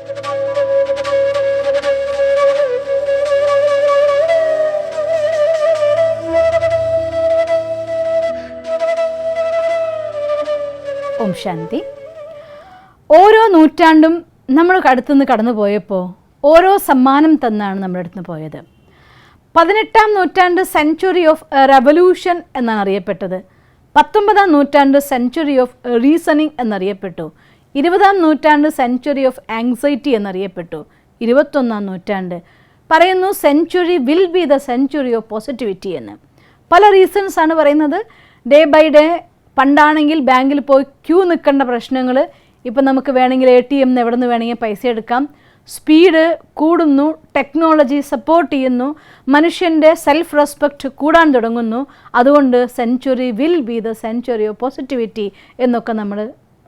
ഓം ശാന്തി. ഓരോ നൂറ്റാണ്ടും നമ്മൾ അടുത്തുനിന്ന് കടന്നു പോയപ്പോൾ ഓരോ സമ്മാനം തന്നാണ് നമ്മുടെ അടുത്ത് പോയത്. 18-ാം നൂറ്റാണ്ട് സെഞ്ച്വറി ഓഫ് റെവല്യൂഷൻ എന്നാണ് അറിയപ്പെട്ടത്. 19-ാം നൂറ്റാണ്ട് സെഞ്ച്വറി ഓഫ് റീസണിങ് എന്നറിയപ്പെട്ടു. 20-ാം നൂറ്റാണ്ട് സെഞ്ച്വറി ഓഫ് ആങ്സൈറ്റി എന്നറിയപ്പെട്ടു. 21-ാം നൂറ്റാണ്ട് പറയുന്നു century will be the century of positivity എന്ന്. പല റീസൺസ് ആണ് പറയുന്നത്. ഡേ ബൈ ഡേ പണ്ടാണെങ്കിൽ ബാങ്കിൽ പോയി ക്യൂ നിൽക്കേണ്ട പ്രശ്നങ്ങൾ ഇപ്പം നമുക്ക് വേണമെങ്കിൽ ATM എവിടെ നിന്ന് വേണമെങ്കിൽ പൈസ എടുക്കാം. സ്പീഡ് കൂടുന്നു, ടെക്നോളജി സപ്പോർട്ട് ചെയ്യുന്നു, മനുഷ്യൻ്റെ സെൽഫ് റെസ്പെക്റ്റ് കൂടാൻ തുടങ്ങുന്നു. അതുകൊണ്ട് century will be the century of positivity എന്നൊക്കെ നമ്മൾ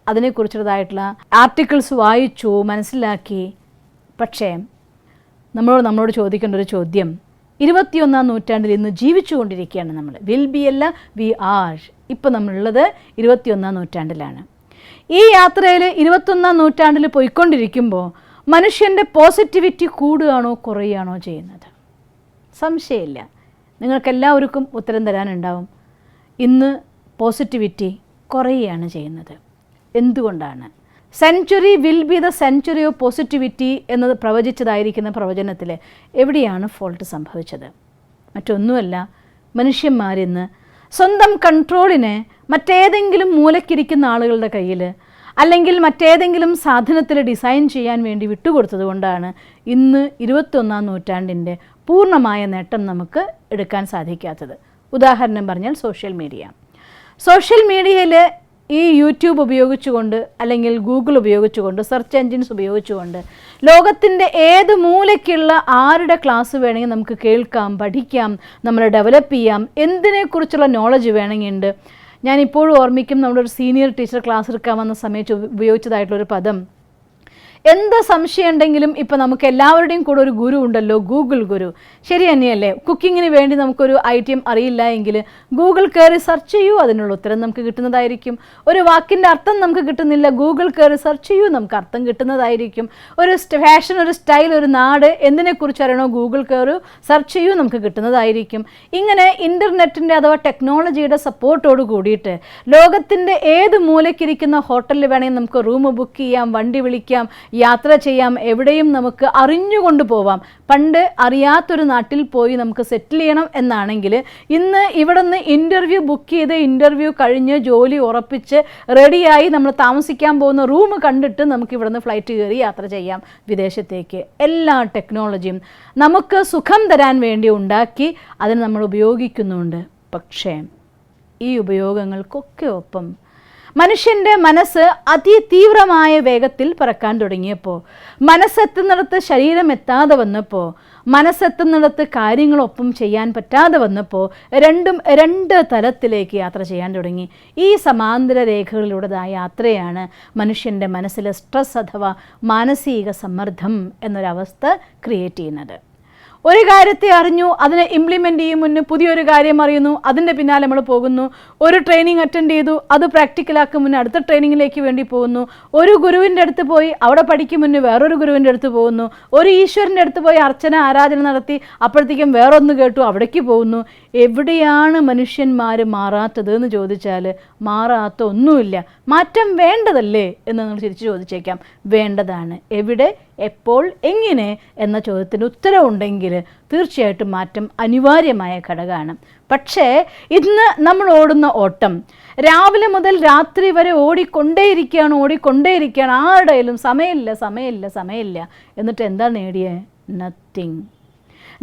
അതിനെക്കുറിച്ചുള്ളതായിട്ടുള്ള ആർട്ടിക്കിൾസ് വായിച്ചു, മനസ്സിലാക്കി. പക്ഷേ നമ്മളോട് ചോദിക്കേണ്ട ഒരു ചോദ്യം, 21-ാം നൂറ്റാണ്ടിൽ ഇന്ന് ജീവിച്ചു കൊണ്ടിരിക്കുകയാണ് നമ്മൾ. വിൽ ബി അല്ല, വി ആർ. ഇപ്പം നമ്മളുള്ളത് 21-ാം നൂറ്റാണ്ടിലാണ്. ഈ യാത്രയിൽ 21-ാം നൂറ്റാണ്ടിൽ പോയിക്കൊണ്ടിരിക്കുമ്പോൾ മനുഷ്യൻ്റെ പോസിറ്റിവിറ്റി കൂടുകയാണോ കുറയുകയാണോ ചെയ്യുന്നത്? സംശയമില്ല, നിങ്ങൾക്കെല്ലാവർക്കും ഉത്തരം തരാനുണ്ടാവും. ഇന്ന് പോസിറ്റിവിറ്റി കുറയുകയാണ് ചെയ്യുന്നത്. എന്തുകൊണ്ടാണ്? Century will be the century of positivity എന്നത് പ്രവചിച്ചതായിരിക്കുന്ന പ്രവചനത്തിൽ എവിടെയാണ് ഫോൾട്ട് സംഭവിച്ചത്? മറ്റൊന്നുമല്ല, മനുഷ്യന്മാരിന്ന് സ്വന്തം കൺട്രോളിനെ മറ്റേതെങ്കിലും മൂലക്കിരിക്കുന്ന ആളുകളുടെ കയ്യിൽ അല്ലെങ്കിൽ മറ്റേതെങ്കിലും സാധനത്തിൽ ഡിസൈൻ ചെയ്യാൻ വേണ്ടി വിട്ടുകൊടുത്തത് കൊണ്ടാണ് ഇന്ന് 21-ാം നൂറ്റാണ്ടിൻ്റെ പൂർണ്ണമായ നേട്ടം നമുക്ക് എടുക്കാൻ സാധിക്കാത്തത്. ഉദാഹരണം പറഞ്ഞാൽ സോഷ്യൽ മീഡിയയിൽ ഈ യൂട്യൂബ് ഉപയോഗിച്ചുകൊണ്ട് അല്ലെങ്കിൽ ഗൂഗിൾ ഉപയോഗിച്ചുകൊണ്ട് സെർച്ച് എൻജിൻസ് ഉപയോഗിച്ചുകൊണ്ട് ലോകത്തിൻ്റെ ഏത് മൂലയ്ക്കുള്ള ആരുടെ ക്ലാസ് വേണമെങ്കിൽ നമുക്ക് കേൾക്കാം, പഠിക്കാം, നമ്മൾ ഡെവലപ്പ് ചെയ്യാം. എന്തിനെക്കുറിച്ചുള്ള നോളജ് വേണമെങ്കിൽ ഉണ്ട്. ഞാനിപ്പോഴും ഓർമ്മിക്കും, നമ്മുടെ ഒരു സീനിയർ ടീച്ചർ ക്ലാസ് എടുക്കാൻ വന്ന സമയത്ത് ഉപയോഗിച്ചതായിട്ടുള്ളൊരു പദം, എന്ത് സംശയം ഉണ്ടെങ്കിലും ഇപ്പം നമുക്ക് എല്ലാവരുടെയും കൂടെ ഒരു ഗുരു ഉണ്ടല്ലോ, ഗൂഗിൾ ഗുരു. ശരി തന്നെയല്ലേ? കുക്കിങ്ങിന് വേണ്ടി നമുക്കൊരു ഐറ്റം അറിയില്ല എങ്കിൽ ഗൂഗിൾ കയറി സെർച്ച് ചെയ്യൂ, അതിനുള്ള ഉത്തരം നമുക്ക് കിട്ടുന്നതായിരിക്കും. ഒരു വാക്കിൻ്റെ അർത്ഥം നമുക്ക് കിട്ടുന്നില്ല, ഗൂഗിൾ കയറി സെർച്ച് ചെയ്യൂ, നമുക്ക് അർത്ഥം കിട്ടുന്നതായിരിക്കും. ഒരു ഫാഷൻ, ഒരു സ്റ്റൈൽ, ഒരു നാട് എന്തിനെക്കുറിച്ച് അറിയണോ, ഗൂഗിൾ കയറി സെർച്ച് ചെയ്യൂ, നമുക്ക് കിട്ടുന്നതായിരിക്കും. ഇങ്ങനെ ഇൻ്റർനെറ്റിൻ്റെ അഥവാ ടെക്നോളജിയുടെ സപ്പോർട്ടോട് കൂടിയിട്ട് ലോകത്തിൻ്റെ ഏത് മൂലയ്ക്കിരിക്കുന്ന ഹോട്ടലിൽ വേണമെങ്കിൽ നമുക്ക് റൂം ബുക്ക് ചെയ്യാം, വണ്ടി വിളിക്കാം, യാത്ര ചെയ്യാം, എവിടെയും നമുക്ക് അറിഞ്ഞുകൊണ്ട് പോവാം. പണ്ട് അറിയാത്തൊരു നാട്ടിൽ പോയി നമുക്ക് സെറ്റിൽ ചെയ്യണം എന്നാണെങ്കിൽ ഇന്ന് ഇവിടെ നിന്ന് ഇൻ്റർവ്യൂ ബുക്ക് ചെയ്ത് ഇൻ്റർവ്യൂ കഴിഞ്ഞ് ജോലി ഉറപ്പിച്ച് റെഡിയായി നമ്മൾ താമസിക്കാൻ പോകുന്ന റൂം കണ്ടിട്ട് നമുക്ക് ഇവിടെ നിന്ന് ഫ്ലൈറ്റ് കയറി യാത്ര ചെയ്യാം വിദേശത്തേക്ക്. എല്ലാ ടെക്നോളജിയും നമുക്ക് സുഖം തരാൻ വേണ്ടി ഉണ്ടാക്കി അതിന് നമ്മൾ ഉപയോഗിക്കുന്നുണ്ട്. പക്ഷേ ഈ ഉപയോഗങ്ങൾക്കൊക്കെ ഒപ്പം മനുഷ്യൻ്റെ മനസ്സ് അതിതീവ്രമായ വേഗത്തിൽ പറക്കാൻ തുടങ്ങിയപ്പോൾ, മനസ്സെത്തുന്നിടത്ത് ശരീരം എത്താതെ വന്നപ്പോൾ, മനസ്സെത്തുന്നിടത്ത് കാര്യങ്ങളൊപ്പം ചെയ്യാൻ പറ്റാതെ വന്നപ്പോൾ രണ്ടും രണ്ട് തലത്തിലേക്ക് യാത്ര ചെയ്യാൻ തുടങ്ങി. ഈ സമാന്തര രേഖകളിലൂടെതായ യാത്രയാണ് മനുഷ്യൻ്റെ മനസ്സിലെ സ്ട്രെസ് അഥവാ മാനസിക സമ്മർദ്ദം എന്നൊരവസ്ഥ ക്രിയേറ്റ് ചെയ്യുന്നത്. ഒരു കാര്യത്തെ അറിഞ്ഞു, അതിനെ ഇംപ്ലിമെൻ്റ് ചെയ്യും മുന്നേ പുതിയൊരു കാര്യം അറിയുന്നു, അതിൻ്റെ പിന്നാലെ നമ്മൾ പോകുന്നു. ഒരു ട്രെയിനിങ് അറ്റൻഡ് ചെയ്തു, അത് പ്രാക്ടിക്കലാക്കും മുന്നേ അടുത്ത ട്രെയിനിങ്ങിലേക്ക് വേണ്ടി പോകുന്നു. ഒരു ഗുരുവിൻ്റെ അടുത്ത് പോയി അവിടെ പഠിക്കും മുന്നേ വേറൊരു ഗുരുവിൻ്റെ അടുത്ത് പോകുന്നു. ഒരു ഈശ്വരൻ്റെ അടുത്ത് പോയി ആരാധന നടത്തി അപ്പോഴത്തേക്കും വേറൊന്ന് കേട്ടു, അവിടേക്ക് പോകുന്നു. എവിടെയാണ് മനുഷ്യന്മാർ മാറാത്തത് എന്ന് ചോദിച്ചാൽ മാറാത്ത ഒന്നുമില്ല. മാറ്റം വേണ്ടതല്ലേ എന്ന് നമ്മൾ തിരിച്ച് ചോദിച്ചേക്കാം. വേണ്ടതാണ്. എവിടെ, എപ്പോൾ, എങ്ങനെ എന്ന ചോദ്യത്തിന് ഉത്തരവുണ്ടെങ്കിൽ തീർച്ചയായിട്ടും മാറ്റം അനിവാര്യമായ ഘടകമാണ്. പക്ഷേ ഇന്ന് നമ്മൾ ഓടുന്ന ഓട്ടം രാവിലെ മുതൽ രാത്രി വരെ ഓടിക്കൊണ്ടേയിരിക്കുകയാണ്. ആരുടെയും സമയമില്ല. എന്നിട്ട് എന്താ നേടിയത്? നത്തിങ്.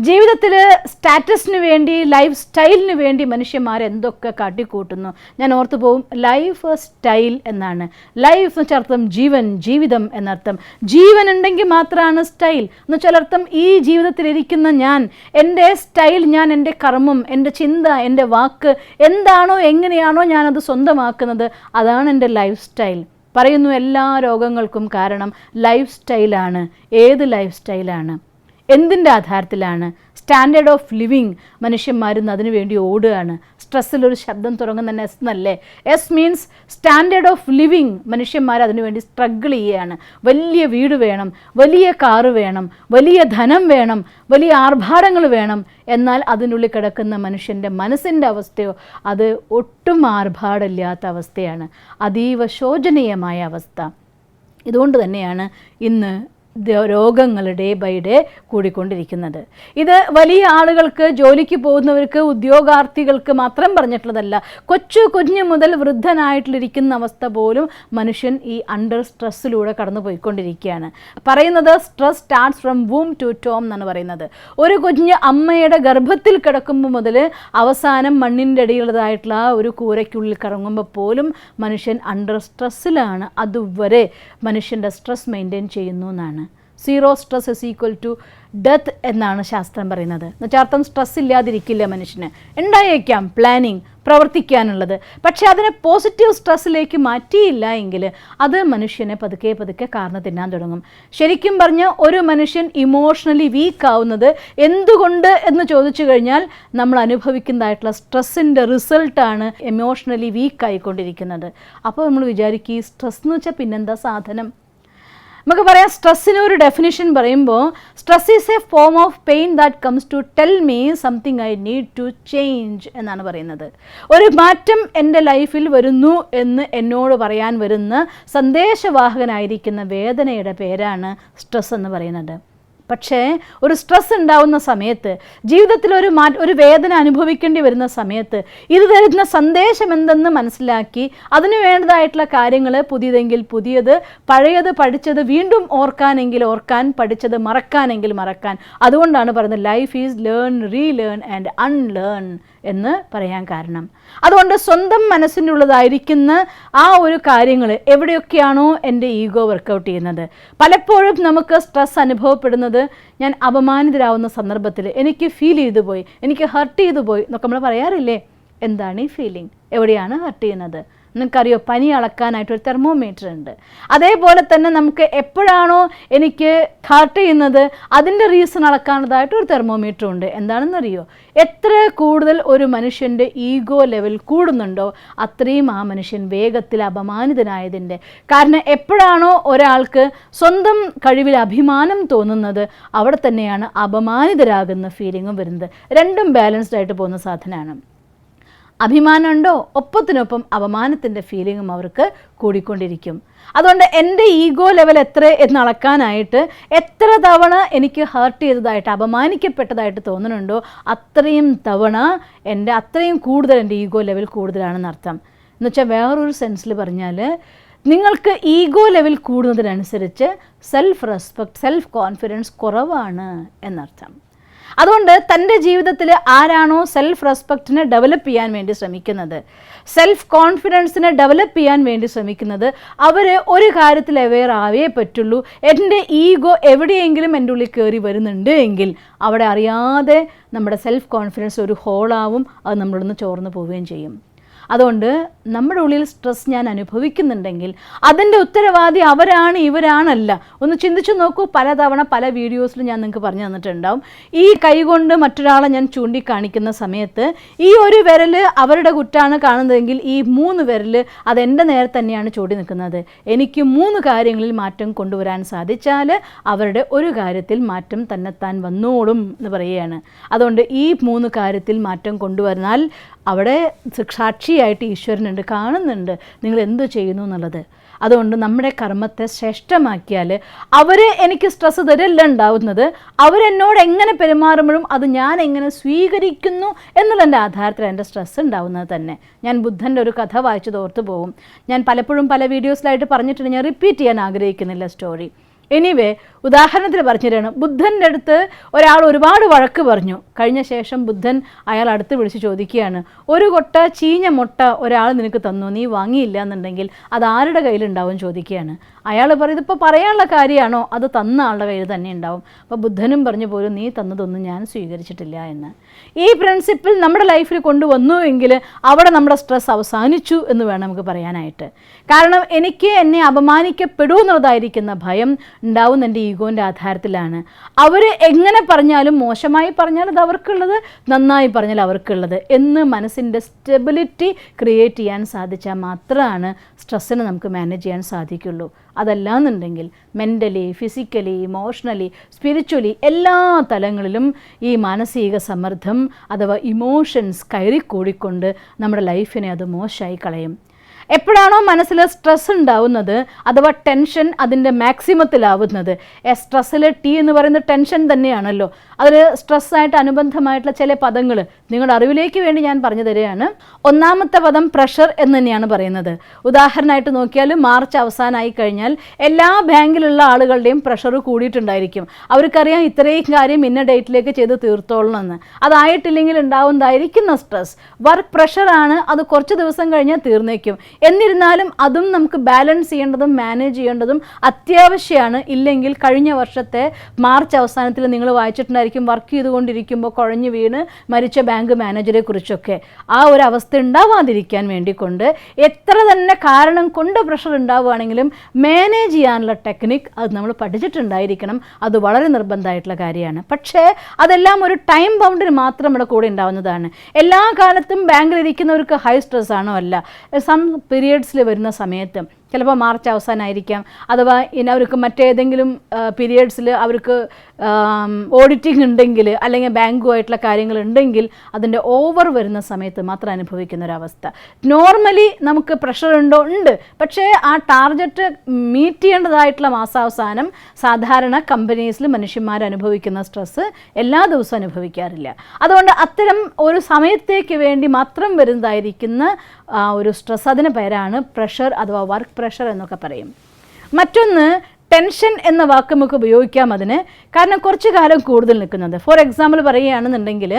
ജീവിതത്തിൽ സ്റ്റാറ്റസിന് വേണ്ടി, ലൈഫ് സ്റ്റൈലിന് വേണ്ടി മനുഷ്യന്മാർ എന്തൊക്കെ കാട്ടിക്കൂട്ടുന്നു. ഞാൻ ഓർത്തു പോവും, ലൈഫ് സ്റ്റൈൽ എന്നാണ്. ലൈഫ് എന്ന് വെച്ചാൽ അർത്ഥം ജീവൻ, ജീവിതം എന്നർത്ഥം. ജീവൻ ഉണ്ടെങ്കിൽ മാത്രമാണ് സ്റ്റൈൽ എന്ന് വെച്ചാൽ അർത്ഥം ഈ ജീവിതത്തിലിരിക്കുന്ന ഞാൻ, എൻ്റെ സ്റ്റൈൽ, ഞാൻ എൻ്റെ കർമ്മം, എൻ്റെ ചിന്ത, എൻ്റെ വാക്ക് എന്താണോ എങ്ങനെയാണോ ഞാനത് സ്വന്തമാക്കുന്നത്, അതാണ് എൻ്റെ ലൈഫ് സ്റ്റൈൽ. പറയുന്നു എല്ലാ രോഗങ്ങൾക്കും കാരണം ലൈഫ് സ്റ്റൈലാണ്. ഏത് ലൈഫ് സ്റ്റൈലാണ്? എന്തിൻ്റെ ആധാരത്തിലാണ്? സ്റ്റാൻഡേർഡ് ഓഫ് ലിവിങ് മനുഷ്യന്മാരും അതിനു വേണ്ടി ഓടുകയാണ്. സ്ട്രെസ്സിലൊരു ശബ്ദം തുടങ്ങുന്ന എസ് എന്നല്ലേ? S means standard of living. മനുഷ്യന്മാർ അതിനുവേണ്ടി സ്ട്രഗിൾ ചെയ്യുകയാണ്. വലിയ വീട് വേണം, വലിയ കാറ് വേണം, വലിയ ധനം വേണം, വലിയ ആർഭാടങ്ങൾ വേണം. എന്നാൽ അതിനുള്ളിൽ കിടക്കുന്ന മനുഷ്യൻ്റെ മനസ്സിൻ്റെ അവസ്ഥയോ അത് ഒട്ടും ആർഭാടമില്ലാത്ത അവസ്ഥയാണ്, അതീവ ശോചനീയമായ അവസ്ഥ. ഇതുകൊണ്ട് തന്നെയാണ് ഇന്ന് രോഗങ്ങൾ ഡേ ബൈ ഡേ കൂടിക്കൊണ്ടിരിക്കുന്നത്. ഇത് വലിയ ആളുകൾക്ക്, ജോലിക്ക് പോകുന്നവർക്ക്, ഉദ്യോഗാർത്ഥികൾക്ക് മാത്രം പറഞ്ഞിട്ടുള്ളതല്ല. കുഞ്ഞു മുതൽ വൃദ്ധനായിട്ടിരിക്കുന്ന അവസ്ഥ പോലും മനുഷ്യൻ ഈ അണ്ടർ സ്ട്രെസ്സിലൂടെ കടന്നു പോയിക്കൊണ്ടിരിക്കുകയാണ്. പറയുന്നത് stress starts from womb to tomb എന്നാണ് പറയുന്നത്. ഒരു കുഞ്ഞ് അമ്മയുടെ ഗർഭത്തിൽ കിടക്കുമ്പോൾ മുതൽ അവസാനം മണ്ണിൻ്റെ അടിയിലുള്ളതായിട്ടുള്ള ഒരു കൂരയ്ക്കുള്ളിൽ കറങ്ങുമ്പോൾ പോലും മനുഷ്യൻ അണ്ടർ സ്ട്രെസ്സിലാണ്. അതുവരെ മനുഷ്യൻ്റെ സ്ട്രെസ് മെയിൻറ്റെയിൻ ചെയ്യുന്നു എന്നാണ്. Zero stress is equal to death എന്നാണ് ശാസ്ത്രം പറയുന്നത്. എന്നുവെച്ചാൽ സ്ട്രെസ് ഇല്ലാതിരിക്കില്ല മനുഷ്യന്. ഉണ്ടായേക്കാം പ്ലാനിങ്, പ്രവർത്തിക്കാനുള്ളത്. പക്ഷേ അതിനെ പോസിറ്റീവ് സ്ട്രെസ്സിലേക്ക് മാറ്റിയില്ല എങ്കിൽ അത് മനുഷ്യനെ പതുക്കെ പതുക്കെ കാർന്ന് തിന്നാൻ തുടങ്ങും. ശരിക്കും പറഞ്ഞാൽ ഒരു മനുഷ്യൻ ഇമോഷണലി വീക്ക് ആവുന്നത് എന്തുകൊണ്ട് എന്ന് ചോദിച്ചു കഴിഞ്ഞാൽ നമ്മൾ അനുഭവിക്കുന്നതായിട്ടുള്ള സ്ട്രെസ്സിൻ്റെ റിസൾട്ടാണ് ഇമോഷണലി വീക്ക് ആയിക്കൊണ്ടിരിക്കുന്നത്. അപ്പോൾ നമ്മൾ വിചാരിക്കും ഈ സ്ട്രെസ് എന്ന് വെച്ചാൽ പിന്നെന്താ സാധനം? നമുക്ക് പറയാം, സ്ട്രെസ്സിന് ഒരു ഡെഫിനിഷൻ പറയുമ്പോൾ stress is a form of pain that comes to tell me something I need to change എന്നാണ് പറയുന്നത്. ഒരു മാറ്റം എൻ്റെ ലൈഫിൽ വരുന്നു എന്ന് എന്നോട് പറയാൻ വരുന്ന സന്ദേശവാഹകനായിരിക്കുന്ന വേദനയുടെ പേരാണ് സ്ട്രെസ് എന്ന് പറയുന്നത്. പക്ഷേ ഒരു സ്ട്രെസ് ഉണ്ടാവുന്ന സമയത്ത്, ജീവിതത്തിൽ ഒരു വേദന അനുഭവിക്കേണ്ടി വരുന്ന സമയത്ത് ഇത് തരുന്ന സന്ദേശം എന്തെന്ന് മനസ്സിലാക്കി അതിന് വേണ്ടതായിട്ടുള്ള കാര്യങ്ങൾ, പുതിയതെങ്കിൽ പുതിയത്, പഴയത് പഠിച്ചത് വീണ്ടും ഓർക്കാനെങ്കിൽ ഓർക്കാൻ, പഠിച്ചത് മറക്കാനെങ്കിൽ മറക്കാൻ. അതുകൊണ്ടാണ് പറയുന്നത് life is learn, relearn and unlearn എന്ന് പറയാൻ കാരണം. അതുകൊണ്ട് സ്വന്തം മനസ്സിൻ്റെ ഉള്ളതായിരിക്കുന്ന ആ ഒരു കാര്യങ്ങൾ എവിടെയൊക്കെയാണോ എൻ്റെ ഈഗോ വർക്കൗട്ട് ചെയ്യുന്നത്. പലപ്പോഴും നമുക്ക് സ്ട്രെസ് അനുഭവപ്പെടുന്നത് ഞാൻ അപമാനിതരാകുന്ന സന്ദർഭത്തിൽ എനിക്ക് ഫീൽ ചെയ്തു പോയി, എനിക്ക് ഹർട്ട് ചെയ്തു പോയി എന്നൊക്കെ നമ്മൾ പറയാറില്ലേ? എന്താണ് ഈ ഫീലിംഗ്? എവിടെയാണ് ഹർട്ട് ചെയ്യുന്നത്? നിങ്ങൾക്കറിയോ, പനി അളക്കാനായിട്ടൊരു തെർമോമീറ്റർ ഉണ്ട്. അതേപോലെ തന്നെ നമുക്ക് എപ്പോഴാണോ എനിക്ക് ഹർട്ട് ചെയ്യുന്നത് അതിൻ്റെ റീസൺ അളക്കാനുള്ളതായിട്ടൊരു തെർമോമീറ്റർ ഉണ്ട്. എന്താണെന്നറിയോ? എത്ര കൂടുതൽ ഒരു മനുഷ്യൻ്റെ ഈഗോ ലെവൽ കൂടുന്നുണ്ടോ അത്രയും ആ മനുഷ്യൻ വേഗത്തിൽ അപമാനിതനായതിൻ്റെ. കാരണം എപ്പോഴാണോ ഒരാൾക്ക് സ്വന്തം കഴിവിൽ അഭിമാനം തോന്നുന്നത് അവിടെ തന്നെയാണ് അപമാനിതരാകുന്ന ഫീലിങ്ങും വരുന്നത്. രണ്ടും ബാലൻസ്ഡ് ആയിട്ട് പോകുന്ന സാധനമാണ്. അഭിമാനമുണ്ടോ, ഒപ്പത്തിനൊപ്പം അപമാനത്തിൻ്റെ ഫീലിങ്ങും അവർക്ക് കൂടിക്കൊണ്ടിരിക്കും. അതുകൊണ്ട് എൻ്റെ ഈഗോ ലെവൽ എത്ര എന്ന് അളക്കാനായിട്ട് എത്ര തവണ എനിക്ക് ഹർട്ട് ചെയ്തതായിട്ട്, അപമാനിക്കപ്പെട്ടതായിട്ട് തോന്നുന്നുണ്ടോ അത്രയും തവണ അത്രയും കൂടുതൽ എൻ്റെ ഈഗോ ലെവൽ കൂടുതലാണെന്ന് അർത്ഥം. എന്നുവെച്ചാൽ വേറൊരു സെൻസിൽ പറഞ്ഞാൽ, നിങ്ങൾക്ക് ഈഗോ ലെവൽ കൂടുന്നതിനനുസരിച്ച് സെൽഫ് റെസ്പെക്റ്റ്, സെൽഫ് കോൺഫിഡൻസ് കുറവാണ് എന്നർത്ഥം. അതുകൊണ്ട് തൻ്റെ ജീവിതത്തിൽ ആരാണോ സെൽഫ് റെസ്പെക്റ്റിനെ ഡെവലപ്പ് ചെയ്യാൻ വേണ്ടി ശ്രമിക്കുന്നത്, സെൽഫ് കോൺഫിഡൻസിനെ ഡെവലപ്പ് ചെയ്യാൻ വേണ്ടി ശ്രമിക്കുന്നത്, അവർ ഒരു കാര്യത്തിൽ അവെയർ ആവേ പറ്റുള്ളൂ. എൻ്റെ ഈഗോ എവിടെയെങ്കിലും എൻ്റെ ഉള്ളിൽ കയറി വരുന്നുണ്ട് എങ്കിൽ അവിടെ അറിയാതെ നമ്മുടെ സെൽഫ് കോൺഫിഡൻസ് ഒരു ഹോളാവും, അത് നമ്മളിന്ന് ചോർന്ന് പോവുകയും ചെയ്യും. അതുകൊണ്ട് നമ്മുടെ ഉള്ളിൽ സ്ട്രെസ് ഞാൻ അനുഭവിക്കുന്നുണ്ടെങ്കിൽ അതിൻ്റെ ഉത്തരവാദി അവരാണ്, ഇവരാണല്ല. ഒന്ന് ചിന്തിച്ചു നോക്കൂ. പലതവണ പല വീഡിയോസിലും ഞാൻ നിങ്ങൾക്ക് പറഞ്ഞു തന്നിട്ടുണ്ടാവും. ഈ കൈകൊണ്ട് മറ്റൊരാളെ ഞാൻ ചൂണ്ടിക്കാണിക്കുന്ന സമയത്ത് ഈ ഒരു വിരൽ അവരുടെ കുറ്റാണ് കാണുന്നതെങ്കിൽ ഈ 3 വിരൽ അതെൻ്റെ നേരെ തന്നെയാണ് ചൂണ്ടി നിൽക്കുന്നത്. എനിക്ക് 3 കാര്യങ്ങളിൽ മാറ്റം കൊണ്ടുവരാൻ സാധിച്ചാൽ അവരുടെ ഒരു കാര്യത്തിൽ മാറ്റം തന്നെത്താൻ വന്നോളും എന്ന് പറയുകയാണ്. അതുകൊണ്ട് ഈ 3 കാര്യത്തിൽ മാറ്റം കൊണ്ടുവന്നാൽ അവിടെ സാക്ഷിയായിട്ട് ഈശ്വരനുണ്ട്, കാണുന്നുണ്ട് നിങ്ങൾ എന്തു ചെയ്യുന്നു എന്നുള്ളത്. അതുകൊണ്ട് നമ്മുടെ കർമ്മത്തെ ശ്രേഷ്ഠമാക്കിയാൽ അവർ എനിക്ക് സ്ട്രെസ് തരല്ല ഉണ്ടാവുന്നത്, അവരെന്നോട് എങ്ങനെ പെരുമാറുമ്പോഴും അത് ഞാൻ എങ്ങനെ സ്വീകരിക്കുന്നു എന്നുള്ളതിൻ്റെ ആധാരത്തിൽ എൻ്റെ സ്ട്രെസ് ഉണ്ടാവുന്നത് തന്നെ. ഞാൻ ബുദ്ധൻ്റെ ഒരു കഥ വായിച്ചത് ഓർത്ത് പോകും. ഞാൻ പലപ്പോഴും പല വീഡിയോസിലായിട്ട് പറഞ്ഞിട്ടുണ്ട്, ഞാൻ റിപ്പീറ്റ് ചെയ്യാൻ ആഗ്രഹിക്കുന്നില്ല സ്റ്റോറി. എനിവേ, ഉദാഹരണത്തിന് പറഞ്ഞു തരാണ്. ബുദ്ധൻ്റെ അടുത്ത് ഒരാൾ ഒരുപാട് വഴക്ക് പറഞ്ഞു. കഴിഞ്ഞ ശേഷം ബുദ്ധൻ അയാൾ അടുത്ത് വിളിച്ച് ചോദിക്കുകയാണ്, ഒരു കൊട്ട ചീഞ്ഞ മുട്ട ഒരാൾ നിനക്ക് തന്നു, നീ വാങ്ങിയില്ല എന്നുണ്ടെങ്കിൽ അത് ആരുടെ കയ്യിലുണ്ടാവും ചോദിക്കുകയാണ്. അയാൾ പറയും ഇതിപ്പോൾ പറയാനുള്ള കാര്യമാണോ, അത് തന്ന ആളുടെ കയ്യിൽ തന്നെ ഉണ്ടാവും. അപ്പോൾ ബുദ്ധനും പറഞ്ഞു പോലും നീ തന്നതൊന്നും ഞാൻ സ്വീകരിച്ചിട്ടില്ല എന്ന്. ഈ പ്രിൻസിപ്പിൾ നമ്മുടെ ലൈഫിൽ കൊണ്ടുവന്നുവെങ്കിൽ അവിടെ നമ്മുടെ സ്ട്രെസ് അവസാനിച്ചു എന്ന് വേണം നമുക്ക് പറയാനായിട്ട്. കാരണം എനിക്ക് എന്നെ അപമാനിക്കപ്പെടുമെന്നുള്ളതായിരിക്കുന്ന ഭയം ഉണ്ടാവുന്ന എൻ്റെ ഈഗോൻ്റെ ആധാരത്തിലാണ്. അവർ എങ്ങനെ പറഞ്ഞാലും, മോശമായി പറഞ്ഞാൽ അത് അവർക്കുള്ളത്, നന്നായി പറഞ്ഞാൽ അവർക്കുള്ളത് എന്ന് മനസ്സിൻ്റെ സ്റ്റെബിലിറ്റി ക്രിയേറ്റ് ചെയ്യാൻ സാധിച്ചാൽ മാത്രമാണ് സ്ട്രെസ്സിനെ നമുക്ക് മാനേജ് ചെയ്യാൻ സാധിക്കുള്ളൂ. അതല്ലാന്നുണ്ടെങ്കിൽ മെൻ്റലി, ഫിസിക്കലി, ഇമോഷണലി, സ്പിരിച്വലി എല്ലാ തലങ്ങളിലും ഈ മാനസിക സമ്മർദ്ദം അഥവാ ഇമോഷൻസ് കയറിക്കൂടിക്കൊണ്ട് നമ്മുടെ ലൈഫിനെ അത് മോശമായി കളയും. എപ്പോഴാണോ മനസ്സിൽ സ്ട്രെസ് ഉണ്ടാവുന്നത് അഥവാ ടെൻഷൻ അതിൻ്റെ മാക്സിമത്തിലാവുന്നത്, സ്ട്രെസ്സിൽ ടി എന്ന് പറയുന്നത് ടെൻഷൻ തന്നെയാണല്ലോ, അതിൽ സ്ട്രെസ്സായിട്ട് അനുബന്ധമായിട്ടുള്ള ചില പദങ്ങൾ നിങ്ങളുടെ അറിവിലേക്ക് വേണ്ടി ഞാൻ പറഞ്ഞു തരികയാണ്. ഒന്നാമത്തെ പദം പ്രഷർ എന്ന് തന്നെയാണ് പറയുന്നത്. ഉദാഹരണമായിട്ട് നോക്കിയാൽ മാർച്ച് അവസാനമായി കഴിഞ്ഞാൽ എല്ലാ ബാങ്കിലുള്ള ആളുകളുടെയും പ്രഷർ കൂടിയിട്ടുണ്ടായിരിക്കും. അവർക്കറിയാം ഇത്രയും കാര്യം ഇന്ന ഡേറ്റിലേക്ക് ചെയ്ത് തീർത്തോളണം എന്ന്. അതായിട്ടില്ലെങ്കിൽ ഉണ്ടാവുന്നതായിരിക്കുന്ന സ്ട്രെസ് വർക്ക് പ്രഷറാണ്. അത് കുറച്ച് ദിവസം കഴിഞ്ഞാൽ തീർന്നേക്കും. എന്നിരുന്നാലും അതും നമുക്ക് ബാലൻസ് ചെയ്യേണ്ടതും മാനേജ് ചെയ്യേണ്ടതും അത്യാവശ്യമാണ്. ഇല്ലെങ്കിൽ കഴിഞ്ഞ വർഷത്തെ മാർച്ച് അവസാനത്തിൽ നിങ്ങൾ വായിച്ചിട്ടുണ്ടായിരിക്കും വർക്ക് ചെയ്തുകൊണ്ടിരിക്കുമ്പോൾ കുഴഞ്ഞു വീണ് മരിച്ച ബാങ്ക് മാനേജറെ കുറിച്ചൊക്കെ. ആ ഒരു അവസ്ഥ ഉണ്ടാവാതിരിക്കാൻ വേണ്ടിക്കൊണ്ട് എത്ര തന്നെ കാരണം കൊണ്ട് പ്രഷർ ഉണ്ടാവുകയാണെങ്കിലും മാനേജ് ചെയ്യാനുള്ള ടെക്നിക്ക് അത് നമ്മൾ പഠിച്ചിട്ടുണ്ടായിരിക്കണം. അത് വളരെ നിർബന്ധമായിട്ടുള്ള കാര്യമാണ്. പക്ഷേ അതെല്ലാം ഒരു ടൈം ബൗണ്ടിന് മാത്രം നമ്മുടെ കൂടെ ഉണ്ടാവുന്നതാണ്. എല്ലാ കാലത്തും ബാങ്കിലിരിക്കുന്നവർക്ക് ഹൈ സ്ട്രെസ് ആണോ? അല്ല. സം പീരിയഡ്സിൽ വരുന്ന സമയത്ത് ചിലപ്പോൾ മാർച്ച് അവസാനമായിരിക്കാം, അഥവാ ഇനി അവർക്ക് മറ്റേതെങ്കിലും പീരിയഡ്സിൽ അവർക്ക് ഓഡിറ്റിംഗ് ഉണ്ടെങ്കിൽ അല്ലെങ്കിൽ ബാങ്കുമായിട്ടുള്ള കാര്യങ്ങൾ ഉണ്ടെങ്കിൽ അതിൻ്റെ ഓവർ വരുന്ന സമയത്ത് മാത്രം അനുഭവിക്കുന്ന ഒരവസ്ഥ. നോർമലി നമുക്ക് പ്രഷർ ഉണ്ടോ? ഉണ്ട്. പക്ഷേ ആ ടാർഗറ്റ് മീറ്റ് ചെയ്യേണ്ടതായിട്ടുള്ള മാസാവസാനം സാധാരണ കമ്പനീസിൽ മനുഷ്യന്മാർ അനുഭവിക്കുന്ന സ്ട്രെസ്സ് എല്ലാ ദിവസവും അനുഭവിക്കാറില്ല. അതുകൊണ്ട് അത്തരം ഒരു സമയത്തേക്ക് വേണ്ടി മാത്രം വരുന്നതായിരിക്കുന്ന ഒരു സ്ട്രെസ്, അതിന് പേരാണ് പ്രഷർ അഥവാ വർക്ക് പ്രഷർ എന്നൊക്കെ പറയും. മറ്റൊന്ന് ടെൻഷൻ എന്ന വാക്ക് നമുക്ക് ഉപയോഗിക്കാം അതിന്. കാരണം കുറച്ച് കാലം കൂടുതൽ നിൽക്കുന്നത്. ഫോർ എക്സാമ്പിൾ പറയുകയാണെന്നുണ്ടെങ്കിൽ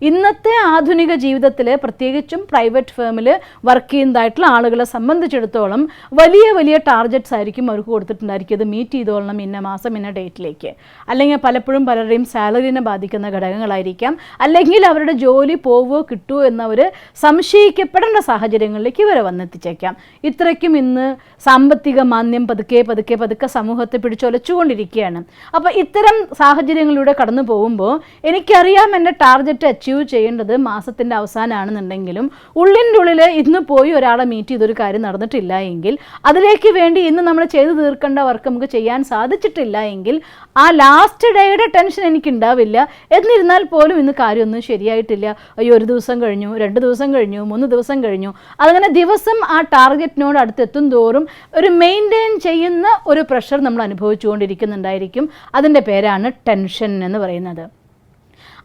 ഇന്നത്തെ ആധുനിക ജീവിതത്തിൽ പ്രത്യേകിച്ചും പ്രൈവറ്റ് ഫേമിൽ വർക്ക് ചെയ്യുന്നതായിട്ടുള്ള ആളുകളെ സംബന്ധിച്ചിടത്തോളം വലിയ വലിയ ടാർഗറ്റ്സ് ആയിരിക്കും അവർക്ക് കൊടുത്തിട്ടുണ്ടായിരിക്കും. ഇത് മീറ്റ് ചെയ്തോളണം ഇന്ന മാസം ഇന്ന ഡേറ്റിലേക്ക്. അല്ലെങ്കിൽ പലപ്പോഴും പലരുടെയും സാലറിനെ ബാധിക്കുന്ന ഘടകങ്ങളായിരിക്കാം. അല്ലെങ്കിൽ അവരുടെ ജോലി പോവുകയോ കിട്ടുമോ എന്നവർ സംശയിക്കപ്പെടേണ്ട സാഹചര്യങ്ങളിലേക്ക് ഇവരെ വന്നെത്തിച്ചേക്കാം. ഇത്രയ്ക്കും ഇന്ന് സാമ്പത്തിക മാന്ദ്യം പതുക്കെ സമൂഹത്തെ പിടിച്ചൊലച്ചുകൊണ്ടിരിക്കുകയാണ്. അപ്പോൾ ഇത്തരം സാഹചര്യങ്ങളിലൂടെ കടന്നു പോകുമ്പോൾ എനിക്കറിയാം എൻ്റെ ടാർഗറ്റ് അച്ചീവ് ചെയ്യേണ്ടത് മാസത്തിൻ്റെ അവസാനമാണെന്നുണ്ടെങ്കിലും ഉള്ളിൻ്റെ ഉള്ളിൽ ഇന്ന് പോയി ഒരാളെ മീറ്റ് ചെയ്തൊരു കാര്യം നടന്നിട്ടില്ല എങ്കിൽ, അതിലേക്ക് വേണ്ടി ഇന്ന് നമ്മൾ ചെയ്തു തീർക്കേണ്ട വർക്ക് നമുക്ക് ചെയ്യാൻ സാധിച്ചിട്ടില്ല എങ്കിൽ ആ ലാസ്റ്റ് ഡേയുടെ ടെൻഷൻ എനിക്കുണ്ടാവില്ല. എന്നിരുന്നാൽ പോലും ഇന്ന് കാര്യമൊന്നും ശരിയായിട്ടില്ല, അയ്യോ ഒരു ദിവസം കഴിഞ്ഞു, 2 ദിവസം കഴിഞ്ഞു, 3 ദിവസം കഴിഞ്ഞു. അതങ്ങനെ ദിവസം ആ ടാർഗറ്റിനോട് അടുത്തെത്തും തോറും ഒരു മെയിൻറ്റെയിൻ ചെയ്യുന്ന ഒരു പ്രഷർ നമ്മൾ അനുഭവിച്ചുകൊണ്ടിരിക്കുന്നുണ്ടായിരിക്കും. അതിൻ്റെ പേരാണ് ടെൻഷൻ എന്ന് പറയുന്നത്.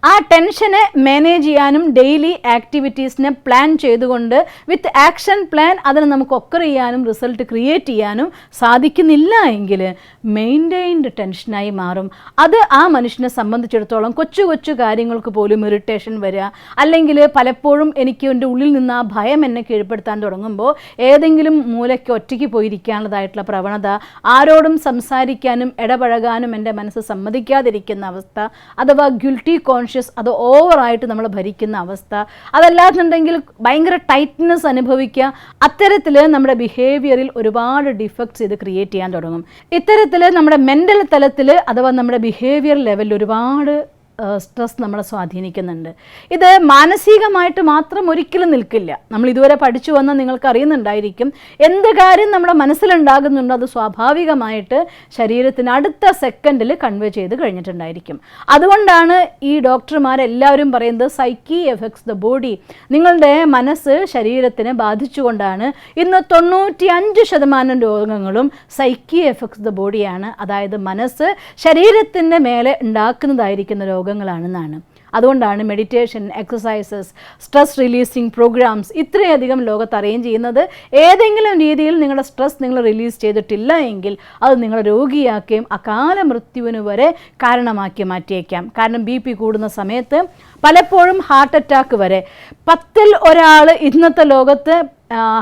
ആ ടെൻഷനെ മാനേജ് ചെയ്യാനും ഡെയിലി ആക്ടിവിറ്റീസിനെ പ്ലാൻ ചെയ്തുകൊണ്ട് വിത്ത് ആക്ഷൻ പ്ലാൻ അതിനെ നമുക്ക് ഒക്കർ ചെയ്യാനും റിസൾട്ട് ക്രിയേറ്റ് ചെയ്യാനും സാധിക്കുന്നില്ല എങ്കിൽ മെയിൻറ്റെയിൻഡ് ടെൻഷനായി മാറും. അത് ആ മനുഷ്യനെ സംബന്ധിച്ചിടത്തോളം കൊച്ചു കൊച്ചു കാര്യങ്ങൾക്ക് പോലും ഇറിറ്റേഷൻ വരിക, അല്ലെങ്കിൽ പലപ്പോഴും എനിക്ക് എൻ്റെ ഉള്ളിൽ നിന്ന് ആ ഭയം എന്നെ കീഴ്പ്പെടുത്താൻ തുടങ്ങുമ്പോൾ ഏതെങ്കിലും മൂലയ്ക്ക് ഒറ്റയ്ക്ക് പോയിരിക്കാനുള്ളതായിട്ടുള്ള പ്രവണത, ആരോടും സംസാരിക്കാനും ഇടപഴകാനും എൻ്റെ മനസ്സ് സമ്മതിക്കാതിരിക്കുന്ന അവസ്ഥ, അഥവാ ഗിൽറ്റി കോൺഷ്യസ് അത് ഓവറായിട്ട് നമ്മൾ ഭരിക്കുന്ന അവസ്ഥ, അതല്ലാന്നുണ്ടെങ്കിൽ ഭയങ്കര ടൈറ്റ്നെസ് അനുഭവിക്കുക. അത്തരത്തിൽ നമ്മുടെ ബിഹേവിയറിൽ ഒരുപാട് ഡിഫക്ട്സ് ഇത് ക്രിയേറ്റ് ചെയ്യാൻ തുടങ്ങും. ഇത്തരത്തിൽ നമ്മുടെ മെൻ്റൽ തലത്തിൽ അഥവാ നമ്മുടെ ബിഹേവിയർ ലെവലിൽ ഒരുപാട് സ്ട്രെസ് നമ്മളെ സ്വാധീനിക്കുന്നുണ്ട്. ഇത് മാനസികമായിട്ട് മാത്രം ഒരിക്കലും നിൽക്കില്ല. നമ്മൾ ഇതുവരെ പഠിച്ചു വന്ന നിങ്ങൾക്ക് അറിയുന്നുണ്ടായിരിക്കും, എന്ത് കാര്യം നമ്മുടെ മനസ്സിലുണ്ടാകുന്നുണ്ടോ അത് സ്വാഭാവികമായിട്ട് ശരീരത്തിന് അടുത്ത സെക്കൻഡിൽ കൺവേ ചെയ്ത് കഴിഞ്ഞിട്ടുണ്ടായിരിക്കും. അതുകൊണ്ടാണ് ഈ ഡോക്ടർമാരെല്ലാവരും പറയുന്നത് സൈക്കി എഫക്ട്സ് ദ ബോഡി. നിങ്ങളുടെ മനസ്സ് ശരീരത്തിനെ ബാധിച്ചുകൊണ്ടാണ് ഇന്ന് 95% രോഗങ്ങളും സൈക്കി എഫക്ട്സ് ദ ബോഡിയാണ്. അതായത് മനസ്സ് ശരീരത്തിൻ്റെ മേലെ ഉണ്ടാക്കുന്നതായിരിക്കുന്ന രോഗങ്ങളാണെന്നാണ്. അതുകൊണ്ടാണ് meditation, exercises, stress releasing programs ഇത്രയധികം ലോകത്ത് അറേഞ്ച് ചെയ്യുന്നത്. ഏതെങ്കിലും രീതിയിൽ നിങ്ങളുടെ സ്ട്രെസ് നിങ്ങൾ റിലീസ് ചെയ്തിട്ടില്ല എങ്കിൽ അത് നിങ്ങളെ രോഗിയാക്കുകയും അകാല മൃത്യുവിന് വരെ കാരണമാക്കി മാറ്റിയേക്കാം. കാരണം BP കൂടുന്ന സമയത്ത് പലപ്പോഴും ഹാർട്ട് അറ്റാക്ക് വരെ 10ൽ ഒരാൾ ഇന്നത്തെ ലോകത്ത്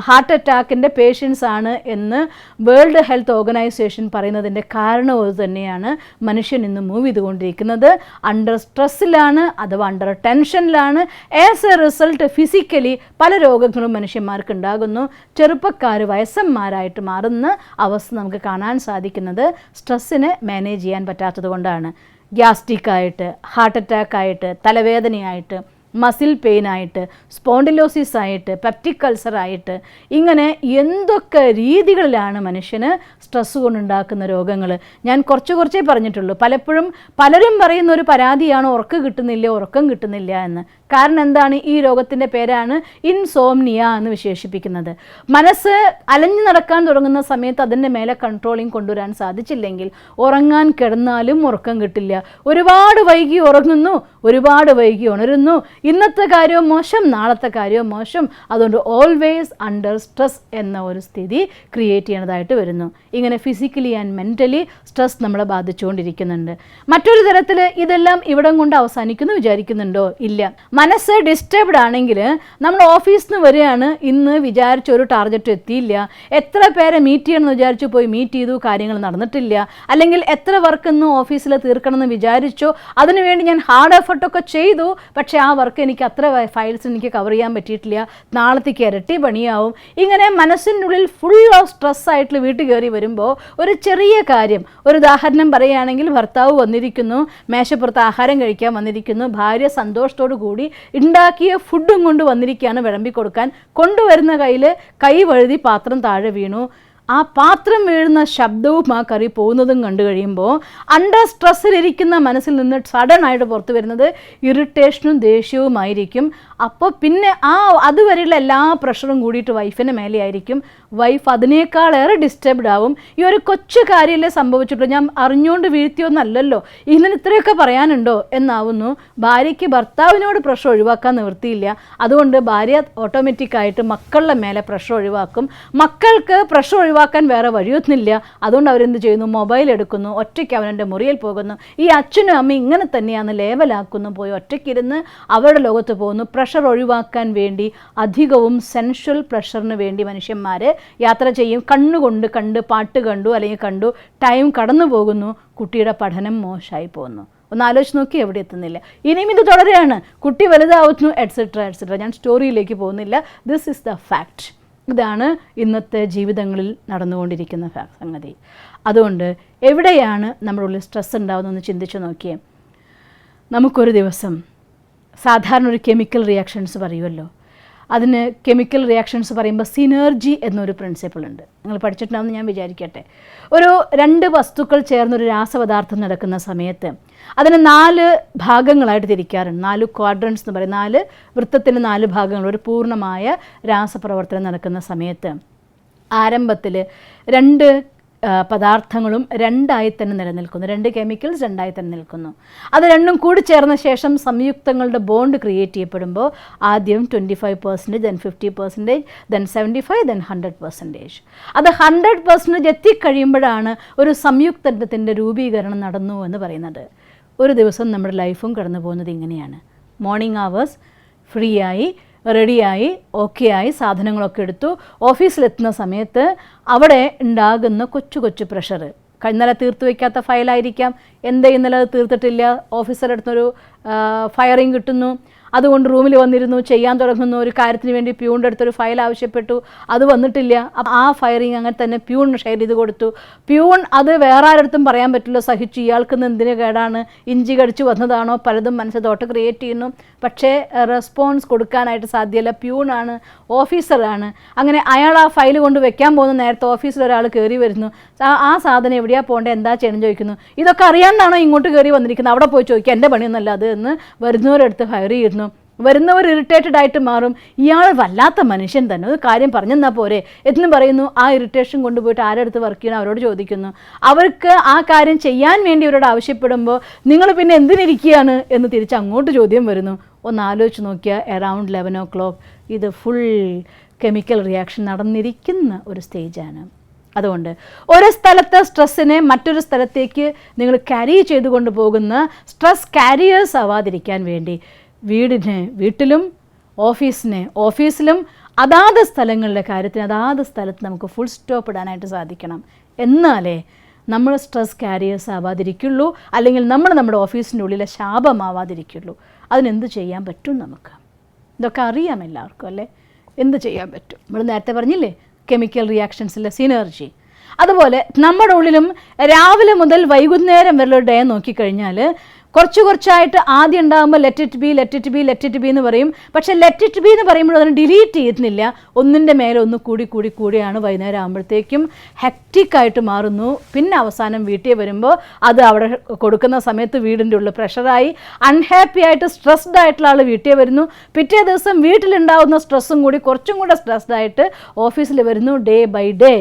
ഹാർട്ട് അറ്റാക്കിൻ്റെ പേഷ്യൻസ് ആണ് എന്ന് വേൾഡ് ഹെൽത്ത് ഓർഗനൈസേഷൻ പറയുന്നതിൻ്റെ കാരണം അത് തന്നെയാണ്. മനുഷ്യൻ ഇന്ന് മൂവ് ചെയ്തുകൊണ്ടിരിക്കുന്നത് അണ്ടർ സ്ട്രെസ്സിലാണ് അഥവാ അണ്ടർ ടെൻഷനിലാണ്. ആസ് എ റിസൾട്ട് ഫിസിക്കലി പല രോഗങ്ങളും മനുഷ്യന്മാർക്ക് ഉണ്ടാകുന്നു. ചെറുപ്പക്കാർ വയസ്സന്മാരായിട്ട് മാറുന്ന അവസ്ഥ നമുക്ക് കാണാൻ സാധിക്കുന്നത് സ്ട്രെസ്സിനെ മാനേജ് ചെയ്യാൻ പറ്റാത്തത് കൊണ്ടാണ്. ഗ്യാസ്ട്രിക്കായിട്ട്, ഹാർട്ട് അറ്റാക്കായിട്ട്, തലവേദനയായിട്ട്, മസിൽ പെയിനായിട്ട്, സ്പോണ്ടിലോസിസ് ആയിട്ട്, പെപ്റ്റിക് അൾസറായിട്ട്, ഇങ്ങനെ എന്തൊക്കെ രീതികളിലാണ് മനുഷ്യന് സ്ട്രെസ് കൊണ്ടുണ്ടാക്കുന്ന രോഗങ്ങൾ. ഞാൻ കുറച്ചേ പറഞ്ഞിട്ടുള്ളൂ. പലപ്പോഴും പലരും പറയുന്ന ഒരു പരാതിയാണ് ഉറക്കം കിട്ടുന്നില്ല എന്ന്. കാരണം എന്താണ്? ഈ രോഗത്തിൻ്റെ പേരാണ് ഇൻസോംനിയ എന്ന് വിശേഷിപ്പിക്കുന്നത്. മനസ്സ് അലഞ്ഞു നടക്കാൻ തുടങ്ങുന്ന സമയത്ത് അതിൻ്റെ മേലെ കൺട്രോളിങ് കൊണ്ടുവരാൻ സാധിച്ചില്ലെങ്കിൽ ഉറങ്ങാൻ കിടന്നാലും ഉറക്കം കിട്ടില്ല. ഒരുപാട് വൈകി ഉറങ്ങുന്നു, ഒരുപാട് വൈകി ഉണരുന്നു. ഇന്നത്തെ കാര്യവും മോശം, നാളത്തെ കാര്യവും മോശം. അതുകൊണ്ട് ഓൾവേസ് അണ്ടർ സ്ട്രെസ് എന്ന ഒരു സ്ഥിതി ക്രിയേറ്റ് ചെയ്യണതായിട്ട് വരുന്നു. ഇങ്ങനെ ഫിസിക്കലി ആൻഡ് മെൻ്റലി സ്ട്രെസ് നമ്മളെ ബാധിച്ചുകൊണ്ടിരിക്കുന്നുണ്ട്. മറ്റൊരു തരത്തിൽ ഇതെല്ലാം ഇവിടം കൊണ്ട് അവസാനിക്കുന്നു വിചാരിക്കുന്നുണ്ടോ? ഇല്ല. മനസ്സ് ഡിസ്റ്റർബ്ഡ് ആണെങ്കിൽ നമ്മൾ ഓഫീസിൽ നിന്ന് വരികയാണ്, ഇന്ന് വിചാരിച്ച ഒരു ടാർഗറ്റ് എത്തിയില്ല, എത്ര പേരെ മീറ്റ് ചെയ്യണമെന്ന് വിചാരിച്ചു പോയി മീറ്റ് ചെയ്തു, കാര്യങ്ങൾ നടന്നിട്ടില്ല, അല്ലെങ്കിൽ എത്ര വർക്ക് ഇന്ന് ഓഫീസിൽ തീർക്കണമെന്ന് വിചാരിച്ചോ അതിനുവേണ്ടി ഞാൻ ഹാർഡ് എഫർട്ടൊക്കെ ചെയ്തു, പക്ഷേ ആ വർക്ക് എനിക്ക് അത്ര ഫയൽസ് എനിക്ക് കവർ ചെയ്യാൻ പറ്റിയിട്ടില്ല, നാളത്തേക്ക് ഇരട്ടി പണിയാവും. ഇങ്ങനെ മനസ്സിൻ്റെ ഉള്ളിൽ ഫുൾ ഓഫ് സ്ട്രെസ്സായിട്ട് വീട്ടിൽ കയറി വരുമ്പോൾ ഒരു ചെറിയ കാര്യം, ഒരു ഉദാഹരണം പറയുകയാണെങ്കിൽ ഭർത്താവ് വന്നിരിക്കുന്നു, മേശപ്പുറത്ത് ആഹാരം കഴിക്കാൻ വന്നിരിക്കുന്നു, ഭാര്യ സന്തോഷത്തോടു കൂടി ഉണ്ടാക്കിയ ഫുഡും കൊണ്ട് വന്നിരിക്കുകയാണ് വിളമ്പി കൊടുക്കാൻ. കൊണ്ടുവരുന്ന കൈ വഴുതി പാത്രം താഴെ വീണു. ആ പാത്രം വീഴുന്ന ശബ്ദവും ആ കറി പോകുന്നതും കണ്ടു കഴിയുമ്പോൾ അണ്ടർ സ്ട്രെസ്സിലിരിക്കുന്ന മനസ്സിൽ നിന്ന് സഡനായിട്ട് പുറത്തു വരുന്നത് ഇറിറ്റേഷനും ദേഷ്യവുമായിരിക്കും. അപ്പോൾ പിന്നെ അതുവരെയുള്ള എല്ലാ പ്രഷറും കൂടിയിട്ട് വൈഫിന് മേലെ ആയിരിക്കും. വൈഫ് അതിനേക്കാളേറെ ഡിസ്റ്റർബ്ഡ് ആവും. ഈ ഒരു കൊച്ചു കാര്യമല്ലേ സംഭവിച്ചിട്ടുള്ളൂ, ഞാൻ അറിഞ്ഞുകൊണ്ട് വീഴ്ത്തിയൊന്നല്ലല്ലോ, ഇതിന് ഇത്രയൊക്കെ പറയാനുണ്ടോ എന്നാവുന്നു. ഭാര്യയ്ക്ക് ഭർത്താവിനോട് പ്രഷർ ഒഴിവാക്കാൻ നിവൃത്തിയില്ല. അതുകൊണ്ട് ഭാര്യ ഓട്ടോമാറ്റിക്കായിട്ട് മക്കളുടെ മേലെ പ്രഷർ ഒഴിവാക്കും. മക്കൾക്ക് പ്രഷർ ഒഴിവാക്കാൻ വേറെ വഴിയൊന്നുമില്ല. അതുകൊണ്ട് അവരെന്ത് ചെയ്യുന്നു? മൊബൈൽ എടുക്കുന്നു, ഒറ്റയ്ക്ക് അവൻ്റെ മുറിയിൽ പോകുന്നു. ഈ അച്ഛനും അമ്മയും ഇങ്ങനെ തന്നെയാണ്, ലേവലാക്കുന്നു, പോയി ഒറ്റയ്ക്കിരുന്ന് അവരുടെ ലോകത്ത് പോകുന്നു. പ്രഷർ ഒഴിവാക്കാൻ വേണ്ടി അധികവും സെൻഷ്വൽ പ്രഷറിന് വേണ്ടി മനുഷ്യന്മാർ യാത്ര ചെയ്യും. കണ്ണുകൊണ്ട് കണ്ട്, പാട്ട് കണ്ടു അല്ലെങ്കിൽ കണ്ടു, ടൈം കടന്നു പോകുന്നു, കുട്ടിയുടെ പഠനം മോശമായി പോകുന്നു. ഒന്ന് ആലോചിച്ച് നോക്കി, എവിടെ എത്തുന്നില്ല. ഇനിയും ഇത് തുടരുകയാണ്, കുട്ടി വലുതാവുന്നു, എറ്റ്സെട്ര. ഞാൻ സ്റ്റോറിയിലേക്ക് പോകുന്നില്ല. This is the fact. ഇതാണ് ഇന്നത്തെ ജീവിതങ്ങളിൽ നടന്നുകൊണ്ടിരിക്കുന്ന സംഗതി. അതുകൊണ്ട് എവിടെയാണ് നമ്മുടെ ഉള്ളിൽ സ്ട്രെസ് ഉണ്ടാകുന്നതെന്ന് ചിന്തിച്ച് നോക്കിയേ. നമുക്കൊരു ദിവസം സാധാരണ ഒരു കെമിക്കൽ റിയാക്ഷൻസ് പറയുമല്ലോ, അതിന് കെമിക്കൽ റിയാക്ഷൻസ് പറയുമ്പോൾ സിനർജി എന്നൊരു പ്രിൻസിപ്പിൾ ഉണ്ട്. നിങ്ങൾ പഠിച്ചിട്ടുണ്ടാവുമെന്ന് ഞാൻ വിചാരിക്കട്ടെ. ഒരു 2 വസ്തുക്കൾ ചേർന്നൊരു രാസപദാർത്ഥം നടക്കുന്ന സമയത്ത് അതിന് 4 ഭാഗങ്ങളായിട്ട് തിരിക്കാറുണ്ട്. 4 ക്വാഡ്രൻസ് എന്ന് പറയും. 4 വൃത്തത്തിന് 4 ഭാഗങ്ങൾ. ഒരു പൂർണ്ണമായ രാസപ്രവർത്തനം നടക്കുന്ന സമയത്ത് ആരംഭത്തിൽ 2 പദാർത്ഥങ്ങളും 2ആയി തന്നെ നിലനിൽക്കുന്നു. 2 കെമിക്കൽസ് 2ആയി തന്നെ നിൽക്കുന്നു. അത് രണ്ടും കൂടി ചേർന്ന ശേഷം സംയുക്തങ്ങളുടെ ബോണ്ട് ക്രിയേറ്റ് ചെയ്യപ്പെടുമ്പോൾ ആദ്യം 25%, then 50%, then 75%, then 100%. അത് 100% എത്തിക്കഴിയുമ്പോഴാണ് ഒരു സംയുക്തത്തിൻ്റെ രൂപീകരണം നടന്നു എന്ന് പറയുന്നത്. ഒരു ദിവസം നമ്മുടെ ലൈഫും കടന്നു പോകുന്നത് ഇങ്ങനെയാണ്. മോർണിംഗ് അവേഴ്സ് ഫ്രീ ആയി, റെഡിയായി, ഓക്കെ ആയി, സാധനങ്ങളൊക്കെ എടുത്തു, ഓഫീസിലെത്തുന്ന സമയത്ത് അവിടെ ഉണ്ടാകുന്ന കൊച്ചു പ്രഷർ. ഇന്നലെ തീർത്ത് വയ്ക്കാത്ത ഫയലായിരിക്കാം, ഇന്നലെ അത് തീർത്തിട്ടില്ല, ഓഫീസറുടെ അടുത്തൊരു ഫയറിങ് കിട്ടുന്നു, അതുകൊണ്ട് റൂമിൽ വന്നിരുന്നു, ചെയ്യാൻ തുടങ്ങുന്നു. ഒരു കാര്യത്തിന് വേണ്ടി പ്യൂണിൻ്റെ അടുത്തൊരു ഫയൽ ആവശ്യപ്പെട്ടു, അത് വന്നിട്ടില്ല. ആ ഫയറിങ് അങ്ങനെ തന്നെ പ്യൂണിന് ഷെയർ ചെയ്ത് കൊടുത്തു. പ്യൂൺ അത് വേറെ ആരടുത്തും പറയാൻ പറ്റില്ല, സഹിച്ചു. ഇയാൾക്ക് എന്തിനു കേടാണ്, ഇഞ്ചി കടിച്ച് വന്നതാണോ, പലതും മനസ്സ് തോട്ട് ക്രിയേറ്റ് ചെയ്യുന്നു. പക്ഷേ റെസ്പോൺസ് കൊടുക്കാനായിട്ട് സാധ്യമല്ല. പ്യൂണാണ്, ഓഫീസറാണ്. അങ്ങനെ അയാൾ ആ ഫയൽ കൊണ്ട് വെക്കാൻ പോകുന്ന നേരത്തെ ഓഫീസിൽ ഒരാൾ കയറി വരുന്നു. ആ സാധനം എവിടെയാണ് പോകേണ്ടത്, എന്താ ചെയ്യണമെന്ന് ചോദിക്കുന്നു. ഇതൊക്കെ അറിയാണ്ടാണോ ഇങ്ങോട്ട് കയറി വന്നിരിക്കുന്നത്, അവിടെ പോയി ചോദിക്കുക, എൻ്റെ പണിയൊന്നുമല്ല അത് എന്ന് വരുന്നവരെടുത്ത് ഫയർ ചെയ്യുന്നു. വരുന്നവർ ഇറിറ്റേറ്റഡ് ആയിട്ട് മാറും. ഇയാൾ വല്ലാത്ത മനുഷ്യൻ തന്നെ, ഒരു കാര്യം പറഞ്ഞെന്നാൽ പോരെ എന്നും പറയുന്നു. ആ ഇറിറ്റേഷൻ കൊണ്ടുപോയിട്ട് ആരെടുത്ത് വർക്ക് ചെയ്യണം അവരോട് ചോദിക്കുന്നു. അവർക്ക് ആ കാര്യം ചെയ്യാൻ വേണ്ടി അവരോട് ആവശ്യപ്പെടുമ്പോൾ നിങ്ങൾ പിന്നെ എന്തിനിരിക്കുകയാണ് എന്ന് തിരിച്ച് അങ്ങോട്ട് ചോദ്യം വരുന്നു. ഒന്ന് ആലോചിച്ച് നോക്കിയാൽ അറൗണ്ട് 11 o'clock ഇത് ഫുൾ കെമിക്കൽ റിയാക്ഷൻ നടന്നിരിക്കുന്ന ഒരു സ്റ്റേജാണ്. അതുകൊണ്ട് ഒരു സ്ഥലത്തെ സ്ട്രെസ്സിനെ മറ്റൊരു സ്ഥലത്തേക്ക് നിങ്ങൾ ക്യാരി ചെയ്തുകൊണ്ട് പോകുന്ന സ്ട്രെസ് കാരിയേഴ്സ് ആവാതിരിക്കാൻ വേണ്ടി വീടിനെ വീട്ടിലും, ഓഫീസിനെ ഓഫീസിലും, അതാത് സ്ഥലങ്ങളിലെ കാര്യത്തിന് അതാത് സ്ഥലത്ത് നമുക്ക് ഫുൾ സ്റ്റോപ്പ് ഇടാനായിട്ട് സാധിക്കണം. എന്നാലേ നമ്മൾ സ്ട്രെസ് ക്യാരിയേഴ്സ് ആവാതിരിക്കുള്ളൂ, അല്ലെങ്കിൽ നമ്മൾ നമ്മുടെ ഓഫീസിൻ്റെ ഉള്ളിലെ ശാപമാവാതിരിക്കുള്ളൂ. അതിനെന്ത് ചെയ്യാൻ പറ്റും? നമുക്ക് ഇതൊക്കെ അറിയാം എല്ലാവർക്കും അല്ലേ? എന്ത് ചെയ്യാൻ പറ്റും? നമ്മൾ നേരത്തെ പറഞ്ഞില്ലേ കെമിക്കൽ റിയാക്ഷൻസിലെ സിനർജി. അതുപോലെ നമ്മുടെ ഉള്ളിലും രാവിലെ മുതൽ വൈകുന്നേരം വരെയുള്ള ഡേ നോക്കിക്കഴിഞ്ഞാൽ കുറച്ചായിട്ട് ആദ്യം ഉണ്ടാകുമ്പോൾ ലെറ്റ് ഇറ്റ് ബി എന്ന് പറയും. പക്ഷേ ലെറ്റ് ഇറ്റ് ബി എന്ന് പറയുമ്പോൾ അതിന് ഡിലീറ്റ് ചെയ്യുന്നില്ല. ഒന്നിൻ്റെ മേലെ ഒന്ന് കൂടിയാണ് വൈകുന്നേരം ആകുമ്പോഴത്തേക്കും ഹെക്റ്റിക്കായിട്ട് മാറുന്നു. പിന്നെ അവസാനം വീട്ടിൽ വരുമ്പോൾ അത് അവിടെ കൊടുക്കുന്ന സമയത്ത് വീടിൻ്റെ ഉള്ളിൽ പ്രഷറായി അൺഹാപ്പി ആയിട്ട് സ്ട്രെസ്ഡ് ആയിട്ടുള്ള ആൾ വീട്ടിൽ വരുന്നു. പിറ്റേ ദിവസം വീട്ടിലുണ്ടാകുന്ന സ്ട്രെസ്സും കൂടി കുറച്ചും കൂടെ സ്ട്രെസ്ഡ് ആയിട്ട് ഓഫീസിൽ വരുന്നു. ഡേ ബൈ ഡേ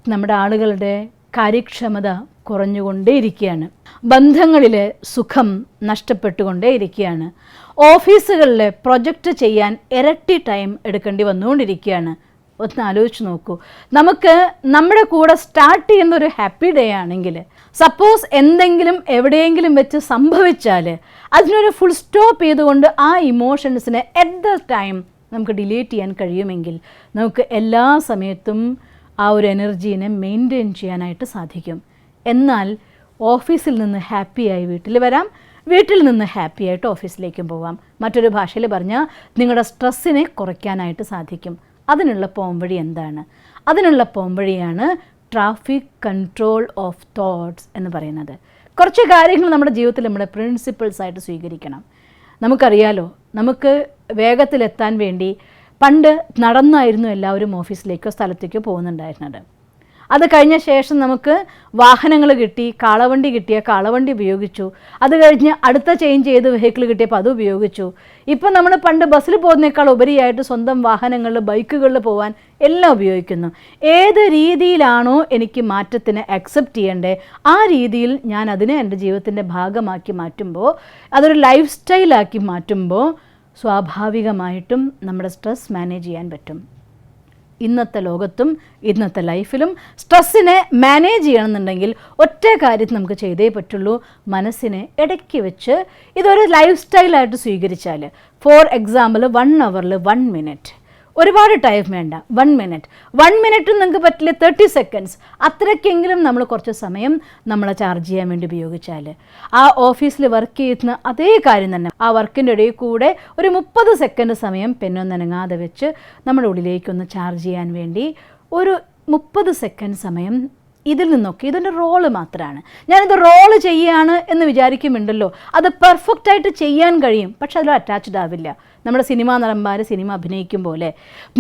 നമ്മുടെ ആളുകളുടെ കാര്യക്ഷമത കുറഞ്ഞുകൊണ്ടേയിരിക്കുകയാണ്. ബന്ധങ്ങളിലെ സുഖം നഷ്ടപ്പെട്ടുകൊണ്ടേയിരിക്കുകയാണ്. ഓഫീസുകളിലെ പ്രൊജക്റ്റ് ചെയ്യാൻ ഇരട്ടി ടൈം എടുക്കേണ്ടി വന്നുകൊണ്ടിരിക്കുകയാണ്. ഒന്ന് ആലോചിച്ച് നോക്കൂ. നമുക്ക് നമ്മുടെ കൂടെ സ്റ്റാർട്ട് ചെയ്യുന്ന ഒരു ഹാപ്പി ഡേ ആണെങ്കിൽ സപ്പോസ് എന്തെങ്കിലും എവിടെയെങ്കിലും വെച്ച് സംഭവിച്ചാൽ അതിനൊരു ഫുൾ സ്റ്റോപ്പ് ചെയ്തുകൊണ്ട് ആ ഇമോഷൻസിനെ അറ്റ് ദ ടൈം നമുക്ക് ഡിലീറ്റ് ചെയ്യാൻ കഴിയുമെങ്കിൽ നമുക്ക് എല്ലാ സമയത്തും ആ ഒരു എനർജീനെ മെയിൻറ്റെയിൻ ചെയ്യാനായിട്ട് സാധിക്കും. എന്നാൽ ഓഫീസിൽ നിന്ന് ഹാപ്പിയായി വീട്ടിൽ വരാം, വീട്ടിൽ നിന്ന് ഹാപ്പി ആയിട്ട് ഓഫീസിലേക്കും പോവാം. മറ്റൊരു ഭാഷയിൽ പറഞ്ഞാൽ നിങ്ങളുടെ സ്ട്രെസ്സിനെ കുറയ്ക്കാനായിട്ട് സാധിക്കും. അതിനുള്ള പോംവഴി എന്താണ്? അതിനുള്ള പോംവഴിയാണ് ട്രാഫിക് കൺട്രോൾ ഓഫ് തോട്ട്സ് എന്ന് പറയുന്നത്. കുറച്ച് കാര്യങ്ങൾ നമ്മുടെ ജീവിതത്തിൽ നമ്മുടെ പ്രിൻസിപ്പിൾസായിട്ട് സ്വീകരിക്കണം. നമുക്കറിയാലോ, നമുക്ക് വേഗത്തിലെത്താൻ വേണ്ടി പണ്ട് നടന്നായിരുന്നു എല്ലാവരും ഓഫീസിലേക്കോ സ്ഥലത്തേക്കോ പോകുന്നുണ്ടായിരുന്നത്. അത് കഴിഞ്ഞ ശേഷം നമുക്ക് വാഹനങ്ങൾ കിട്ടി, കാളവണ്ടി കിട്ടിയ കാളവണ്ടി ഉപയോഗിച്ചു. അത് കഴിഞ്ഞ് അടുത്ത ചേഞ്ച് ചെയ്ത് വെഹിക്കിൾ കിട്ടിയപ്പോൾ അത് ഉപയോഗിച്ചു. ഇപ്പം നമ്മൾ പണ്ട് ബസ്സിൽ പോകുന്നേക്കാൾ ഉപരിയായിട്ട് സ്വന്തം വാഹനങ്ങളിൽ ബൈക്കുകളിൽ പോകാൻ എല്ലാം ഉപയോഗിക്കുന്നു. ഏത് രീതിയിലാണോ എനിക്ക് മാറ്റത്തിന് അക്സെപ്റ്റ് ചെയ്യേണ്ടത് ആ രീതിയിൽ ഞാൻ അതിനെ എൻ്റെ ജീവിതത്തിൻ്റെ ഭാഗമാക്കി മാറ്റുമ്പോൾ, അതൊരു ലൈഫ് സ്റ്റൈലാക്കി മാറ്റുമ്പോൾ സ്വാഭാവികമായിട്ടും നമ്മുടെ സ്ട്രെസ് മാനേജ് ചെയ്യാൻ പറ്റും. ഇന്നത്തെ ലോകത്തും ഇന്നത്തെ ലൈഫിലും സ്ട്രെസ്സിനെ മാനേജ് ചെയ്യണമെന്നുണ്ടെങ്കിൽ ഒറ്റ കാര്യത്തിൽ നമുക്ക് ചെയ്തേ പറ്റുള്ളൂ. മനസ്സിനെ ഇടയ്ക്ക് വെച്ച് ഇതൊരു ലൈഫ് സ്റ്റൈലായിട്ട് സ്വീകരിച്ചാൽ, ഫോർ എക്സാമ്പിൾ 1 hour 1 minute, ഒരുപാട് ടൈം വേണ്ട, 1 minute നിങ്ങൾക്ക് പറ്റില്ല, 30 seconds, അത്രയ്ക്കെങ്കിലും നമ്മൾ കുറച്ച് സമയം നമ്മളെ ചാർജ് ചെയ്യാൻ വേണ്ടി ഉപയോഗിച്ചാൽ ആ ഓഫീസിൽ വർക്ക് ചെയ്യുന്ന അതേ കാര്യം തന്നെ ആ വർക്കിൻ്റെ ഇടയിൽ കൂടെ ഒരു 30 സെക്കൻഡ് സമയം പെണ്ണൊന്നനങ്ങാതെ വെച്ച് നമ്മുടെ ഉള്ളിലേക്കൊന്ന് ചാർജ് ചെയ്യാൻ വേണ്ടി ഒരു 30 സെക്കൻഡ് സമയം ഇതിൽ നിന്നൊക്കെ ഇതിൻ്റെ റോള് മാത്രമാണ്. ഞാനിത് റോള് ചെയ്യുകയാണ് എന്ന് വിചാരിക്കുന്നുണ്ടല്ലോ, അത് പെർഫെക്റ്റായിട്ട് ചെയ്യാൻ കഴിയും, പക്ഷെ അതിൽ അറ്റാച്ച്ഡ് ആവില്ല. നമ്മുടെ സിനിമാ നടന്മാർ സിനിമ അഭിനയിക്കും പോലെ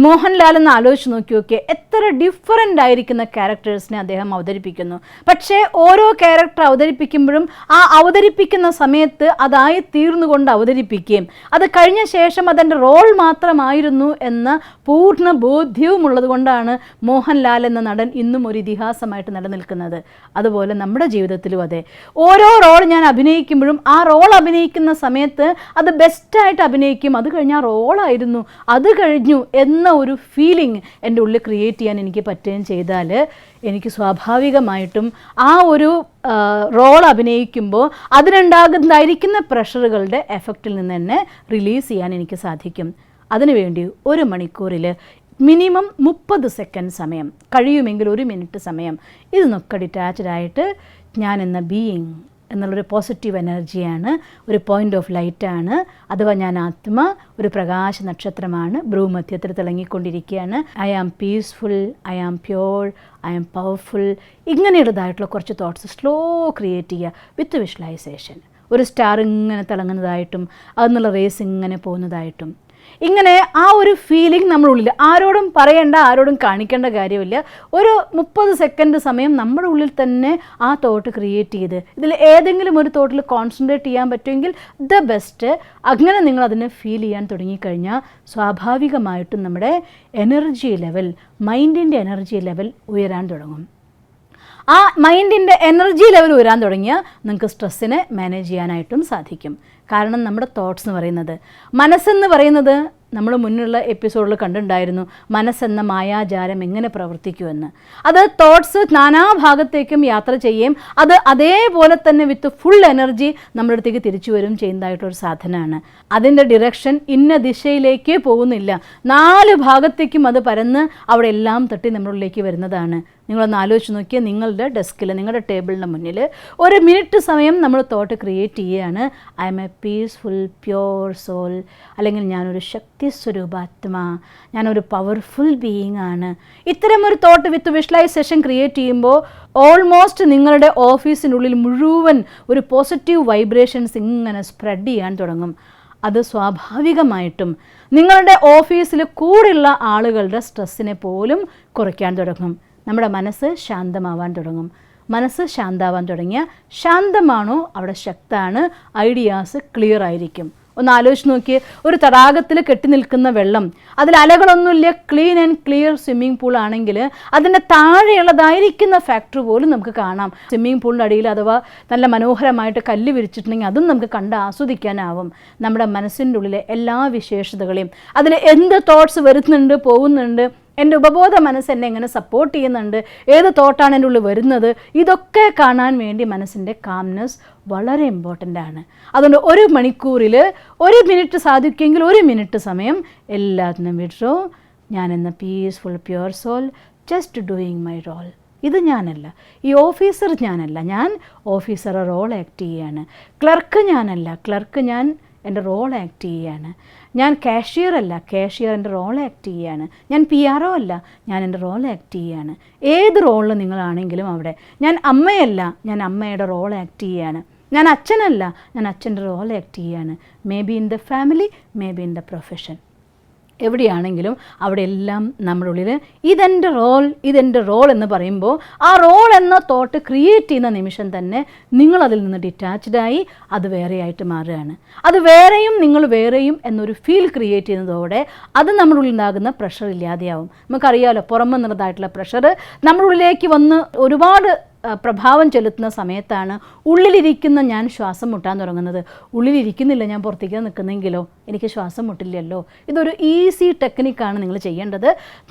മോഹൻലാൽ എന്ന് ആലോചിച്ച് നോക്കിയൊക്കെ എത്ര ഡിഫറൻ്റ് ആയിരിക്കുന്ന ക്യാരക്ടേഴ്സിനെ അദ്ദേഹം അവതരിപ്പിക്കുന്നു. പക്ഷേ ഓരോ ക്യാരക്ടർ അവതരിപ്പിക്കുമ്പോഴും ആ അവതരിപ്പിക്കുന്ന സമയത്ത് അതായി തീർന്നുകൊണ്ട് അവതരിപ്പിക്കുകയും അത് കഴിഞ്ഞ ശേഷം അതെൻ്റെ റോൾ മാത്രമായിരുന്നു എന്ന പൂർണ്ണ ബോധ്യവും ഉള്ളത് കൊണ്ടാണ് മോഹൻലാൽ എന്ന നടൻ ഇന്നും ഒരു ഇതിഹാസമായിട്ട് നിലനിൽക്കുന്നത്. അതുപോലെ നമ്മുടെ ജീവിതത്തിലും അതെ, ഓരോ റോൾ ഞാൻ അഭിനയിക്കുമ്പോഴും ആ റോൾ അഭിനയിക്കുന്ന സമയത്ത് അത് ബെസ്റ്റായിട്ട് അഭിനയിക്കും. അത് കഴിഞ്ഞാൽ റോളായിരുന്നു, അത് കഴിഞ്ഞു എന്ന ഒരു ഫീലിംഗ് എൻ്റെ ഉള്ളിൽ ക്രിയേറ്റ് ചെയ്യാൻ എനിക്ക് പറ്റുകയും ചെയ്താൽ എനിക്ക് സ്വാഭാവികമായിട്ടും ആ ഒരു റോൾ അഭിനയിക്കുമ്പോൾ അതിനുണ്ടാകുന്നതായിരിക്കുന്ന പ്രഷറുകളുടെ എഫക്റ്റിൽ നിന്ന് തന്നെ റിലീസ് ചെയ്യാൻ എനിക്ക് സാധിക്കും. അതിനുവേണ്ടി 1 മണിക്കൂറിൽ മിനിമം 30 സെക്കൻഡ് സമയം, കഴിയുമെങ്കിൽ 1 മിനിറ്റ് സമയം ഇതിനൊക്കെ ഡിറ്റാച്ച്ഡായിട്ട് ഞാൻ എന്ന ബീയിങ് എന്നുള്ളൊരു പോസിറ്റീവ് എനർജിയാണ്, ഒരു പോയിൻ്റ് ഓഫ് ലൈറ്റാണ്. അഥവാ ഞാൻ ആത്മ ഒരു പ്രകാശ നക്ഷത്രമാണ്, ഭ്രൂമധ്യത്തിൽ തിളങ്ങിക്കൊണ്ടിരിക്കുകയാണ്. I am peaceful, I am pure, I am powerful. ഇങ്ങനെയുള്ളതായിട്ടുള്ള കുറച്ച് തോട്ട്സ് സ്ലോ ക്രിയേറ്റ് ചെയ്യുക വിത്ത് വിഷ്വലൈസേഷൻ. ഒരു സ്റ്റാർ ഇങ്ങനെ തിളങ്ങുന്നതായിട്ടും അതിനുള്ള റേസ് ഇങ്ങനെ പോകുന്നതായിട്ടും ഇങ്ങനെ ആ ഒരു ഫീലിംഗ് നമ്മളുള്ളിൽ ആരോടും പറയേണ്ട, ആരോടും കാണിക്കേണ്ട കാര്യമില്ല. ഒരു 30 സെക്കൻഡ് സമയം നമ്മുടെ ഉള്ളിൽ തന്നെ ആ തോട്ട് ക്രിയേറ്റ് ചെയ്ത് ഇതിൽ ഏതെങ്കിലും ഒരു തോട്ടിൽ കോൺസെൻട്രേറ്റ് ചെയ്യാൻ പറ്റുമെങ്കിൽ ദ ബെസ്റ്റ്. അങ്ങനെ നിങ്ങൾ അതിനെ ഫീൽ ചെയ്യാൻ തുടങ്ങിക്കഴിഞ്ഞാൽ സ്വാഭാവികമായിട്ടും നമ്മുടെ എനർജി ലെവൽ, മൈൻഡിൻ്റെ എനർജി ലെവൽ ഉയരാൻ തുടങ്ങും. ആ മൈൻഡിൻ്റെ എനർജി ലെവൽ ഉയരാൻ തുടങ്ങിയാൽ നിങ്ങൾക്ക് സ്ട്രെസ്സിനെ മാനേജ് ചെയ്യാനായിട്ടും സാധിക്കും. കാരണം നമ്മുടെ തോട്ട്സ് എന്ന് പറയുന്നത്, മനസ്സെന്ന് പറയുന്നത് നമ്മൾ മുന്നുള്ള എപ്പിസോഡിൽ കണ്ടിട്ടുണ്ടായിരുന്നു മനസ്സെന്ന മായാജാലം എങ്ങനെ പ്രവർത്തിക്കുമെന്ന്. അത് തോട്ട്സ് നാനാഭാഗത്തേക്കും യാത്ര ചെയ്യുകയും അത് അതേപോലെ തന്നെ വിത്ത് ഫുൾ എനർജി നമ്മുടെ അടുത്തേക്ക് തിരിച്ചു വരും ചെയ്യുന്നതായിട്ടൊരു സാധനമാണ്. അതിൻ്റെ ഡിറക്ഷൻ ഇന്ന ദിശയിലേക്ക് പോകുന്നില്ല, 4 ഭാഗത്തേക്കും അത് പരന്ന് അവിടെ എല്ലാം തട്ടി നമ്മളിലേക്ക് വരുന്നതാണ്. നിങ്ങളൊന്ന് ആലോചിച്ച് നോക്കിയാൽ നിങ്ങളുടെ ഡെസ്കിൽ നിങ്ങളുടെ ടേബിളിൻ്റെ മുന്നിൽ 1 മിനിറ്റ് സമയം നമ്മൾ തോട്ട് ക്രിയേറ്റ് ചെയ്യുകയാണ്. I am a peaceful pure soul, അല്ലെങ്കിൽ ഞാനൊരു ശക്തി സ്വരൂപാത്മാ, ഞാനൊരു പവർഫുൾ ബീയിങ് ആണ്. ഇത്തരമൊരു തോട്ട് വിത്ത് വിഷ്വലൈസേഷൻ ക്രിയേറ്റ് ചെയ്യുമ്പോൾ ഓൾമോസ്റ്റ് നിങ്ങളുടെ ഓഫീസിനുള്ളിൽ മുഴുവൻ ഒരു പോസിറ്റീവ് വൈബ്രേഷൻസ് ഇങ്ങനെ സ്പ്രെഡ് ചെയ്യാൻ തുടങ്ങും. അത് സ്വാഭാവികമായിട്ടും നിങ്ങളുടെ ഓഫീസിൽ കൂടെയുള്ള ആളുകളുടെ സ്ട്രെസ്സിനെ പോലും കുറയ്ക്കാൻ തുടങ്ങും. നമ്മുടെ മനസ്സ് ശാന്തമാവാൻ തുടങ്ങും. മനസ്സ് ശാന്തമാവാൻ തുടങ്ങിയാൽ ശാന്തമാണോ അവിടെ ശക്തമാണ്, ഐഡിയാസ് ക്ലിയർ ആയിരിക്കും. ഒന്ന് ആലോചിച്ച് നോക്കിയേ, ഒരു തടാകത്തിൽ കെട്ടി നിൽക്കുന്ന വെള്ളം, അതിൽ അലകളൊന്നുമില്ല, clean and clear swimming pool ആണെങ്കിൽ അതിൻ്റെ താഴെയുള്ളതായിരിക്കുന്ന ഫാക്ടറി പോലും നമുക്ക് കാണാം. സ്വിമ്മിംഗ് പൂളിൻ്റെ അടിയിൽ അഥവാ നല്ല മനോഹരമായിട്ട് കല്ല് വിരിച്ചിട്ടുണ്ടെങ്കിൽ അതും നമുക്ക് കണ്ട് ആസ്വദിക്കാനാവും. നമ്മുടെ മനസ്സിൻ്റെ ഉള്ളിലെ എല്ലാ വിശേഷതകളെയും, അതിൽ എന്ത് തോട്ട്സ് വരുന്നുണ്ട് പോകുന്നുണ്ട്, എൻ്റെ ഉപബോധ മനസ്സ് എന്നെ എങ്ങനെ സപ്പോർട്ട് ചെയ്യുന്നുണ്ട്, ഏത് തോട്ടാണ് എൻ്റെ ഉള്ളിൽ വരുന്നത്, ഇതൊക്കെ കാണാൻ വേണ്ടി മനസ്സിൻ്റെ കാംനെസ് വളരെ ഇമ്പോർട്ടൻ്റ് ആണ്. അതുകൊണ്ട് 1 മണിക്കൂറിൽ 1 മിനിറ്റ് സാധിക്കുമെങ്കിൽ 1 മിനിറ്റ് സമയം എല്ലാത്തിനും വിഡ്രോ. ഞാനെന്ന peaceful pure soul just doing my role. ഇത് ഞാനല്ല, ഈ ഓഫീസർ ഞാനല്ല, ഞാൻ ഓഫീസറെ റോൾ ആക്ട് ചെയ്യുകയാണ്. ക്ലർക്ക് ഞാനല്ല, ക്ലർക്ക് ഞാൻ എൻ്റെ റോൾ ആക്ട് ചെയ്യുകയാണ്. ഞാൻ കാഷ്യർ അല്ല, കാഷ്യർ എൻ്റെ റോൾ ആക്ട് ചെയ്യുകയാണ്. ഞാൻ PRO അല്ല, ഞാൻ എൻ്റെ റോൾ ആക്ട് ചെയ്യുകയാണ്. ഏത് റോളിൽ നിങ്ങളാണെങ്കിലും അവിടെ, ഞാൻ അമ്മയല്ല, ഞാൻ അമ്മയുടെ റോൾ ആക്ട് ചെയ്യുകയാണ്. ഞാൻ അച്ഛനല്ല, ഞാൻ അച്ഛൻ്റെ റോൾ ആക്ട് ചെയ്യുകയാണ്. May be in the family, may be in the profession, എവിടെയാണെങ്കിലും അവിടെ എല്ലാം നമ്മുടെ ഉള്ളിൽ ഇതെൻ്റെ റോൾ എന്ന് പറയുമ്പോൾ ആ റോൾ എന്ന തോട്ട് ക്രിയേറ്റ് ചെയ്യുന്ന നിമിഷം തന്നെ നിങ്ങളതിൽ നിന്ന് ഡിറ്റാച്ച്ഡായി അത് വേറെയായിട്ട് മാറുകയാണ്. അത് വേറെയും നിങ്ങൾ വേറെയും എന്നൊരു ഫീൽ ക്രിയേറ്റ് ചെയ്യുന്നതോടെ അത് നമ്മുടെ ഉള്ളിൽ ഉണ്ടാകുന്ന പ്രഷർ ഇല്ലാതെയാവും. നമുക്കറിയാമല്ലോ, പുറമെ നിന്നതായിട്ടുള്ള പ്രഷർ നമ്മുടെ ഉള്ളിലേക്ക് വന്ന് ഒരുപാട് പ്രഭാവം ചെലുത്തുന്ന സമയത്താണ് ഉള്ളിലിരിക്കുന്ന ഞാൻ ശ്വാസം മുട്ടാൻ തുടങ്ങുന്നത്. ഉള്ളിലിരിക്കുന്നില്ല, ഞാൻ പുറത്തേക്ക് നിൽക്കുന്നെങ്കിലോ എനിക്ക് ശ്വാസം മുട്ടില്ലല്ലോ. ഇതൊരു ഈസി ടെക്നിക്കാണ് നിങ്ങൾ ചെയ്യേണ്ടത്.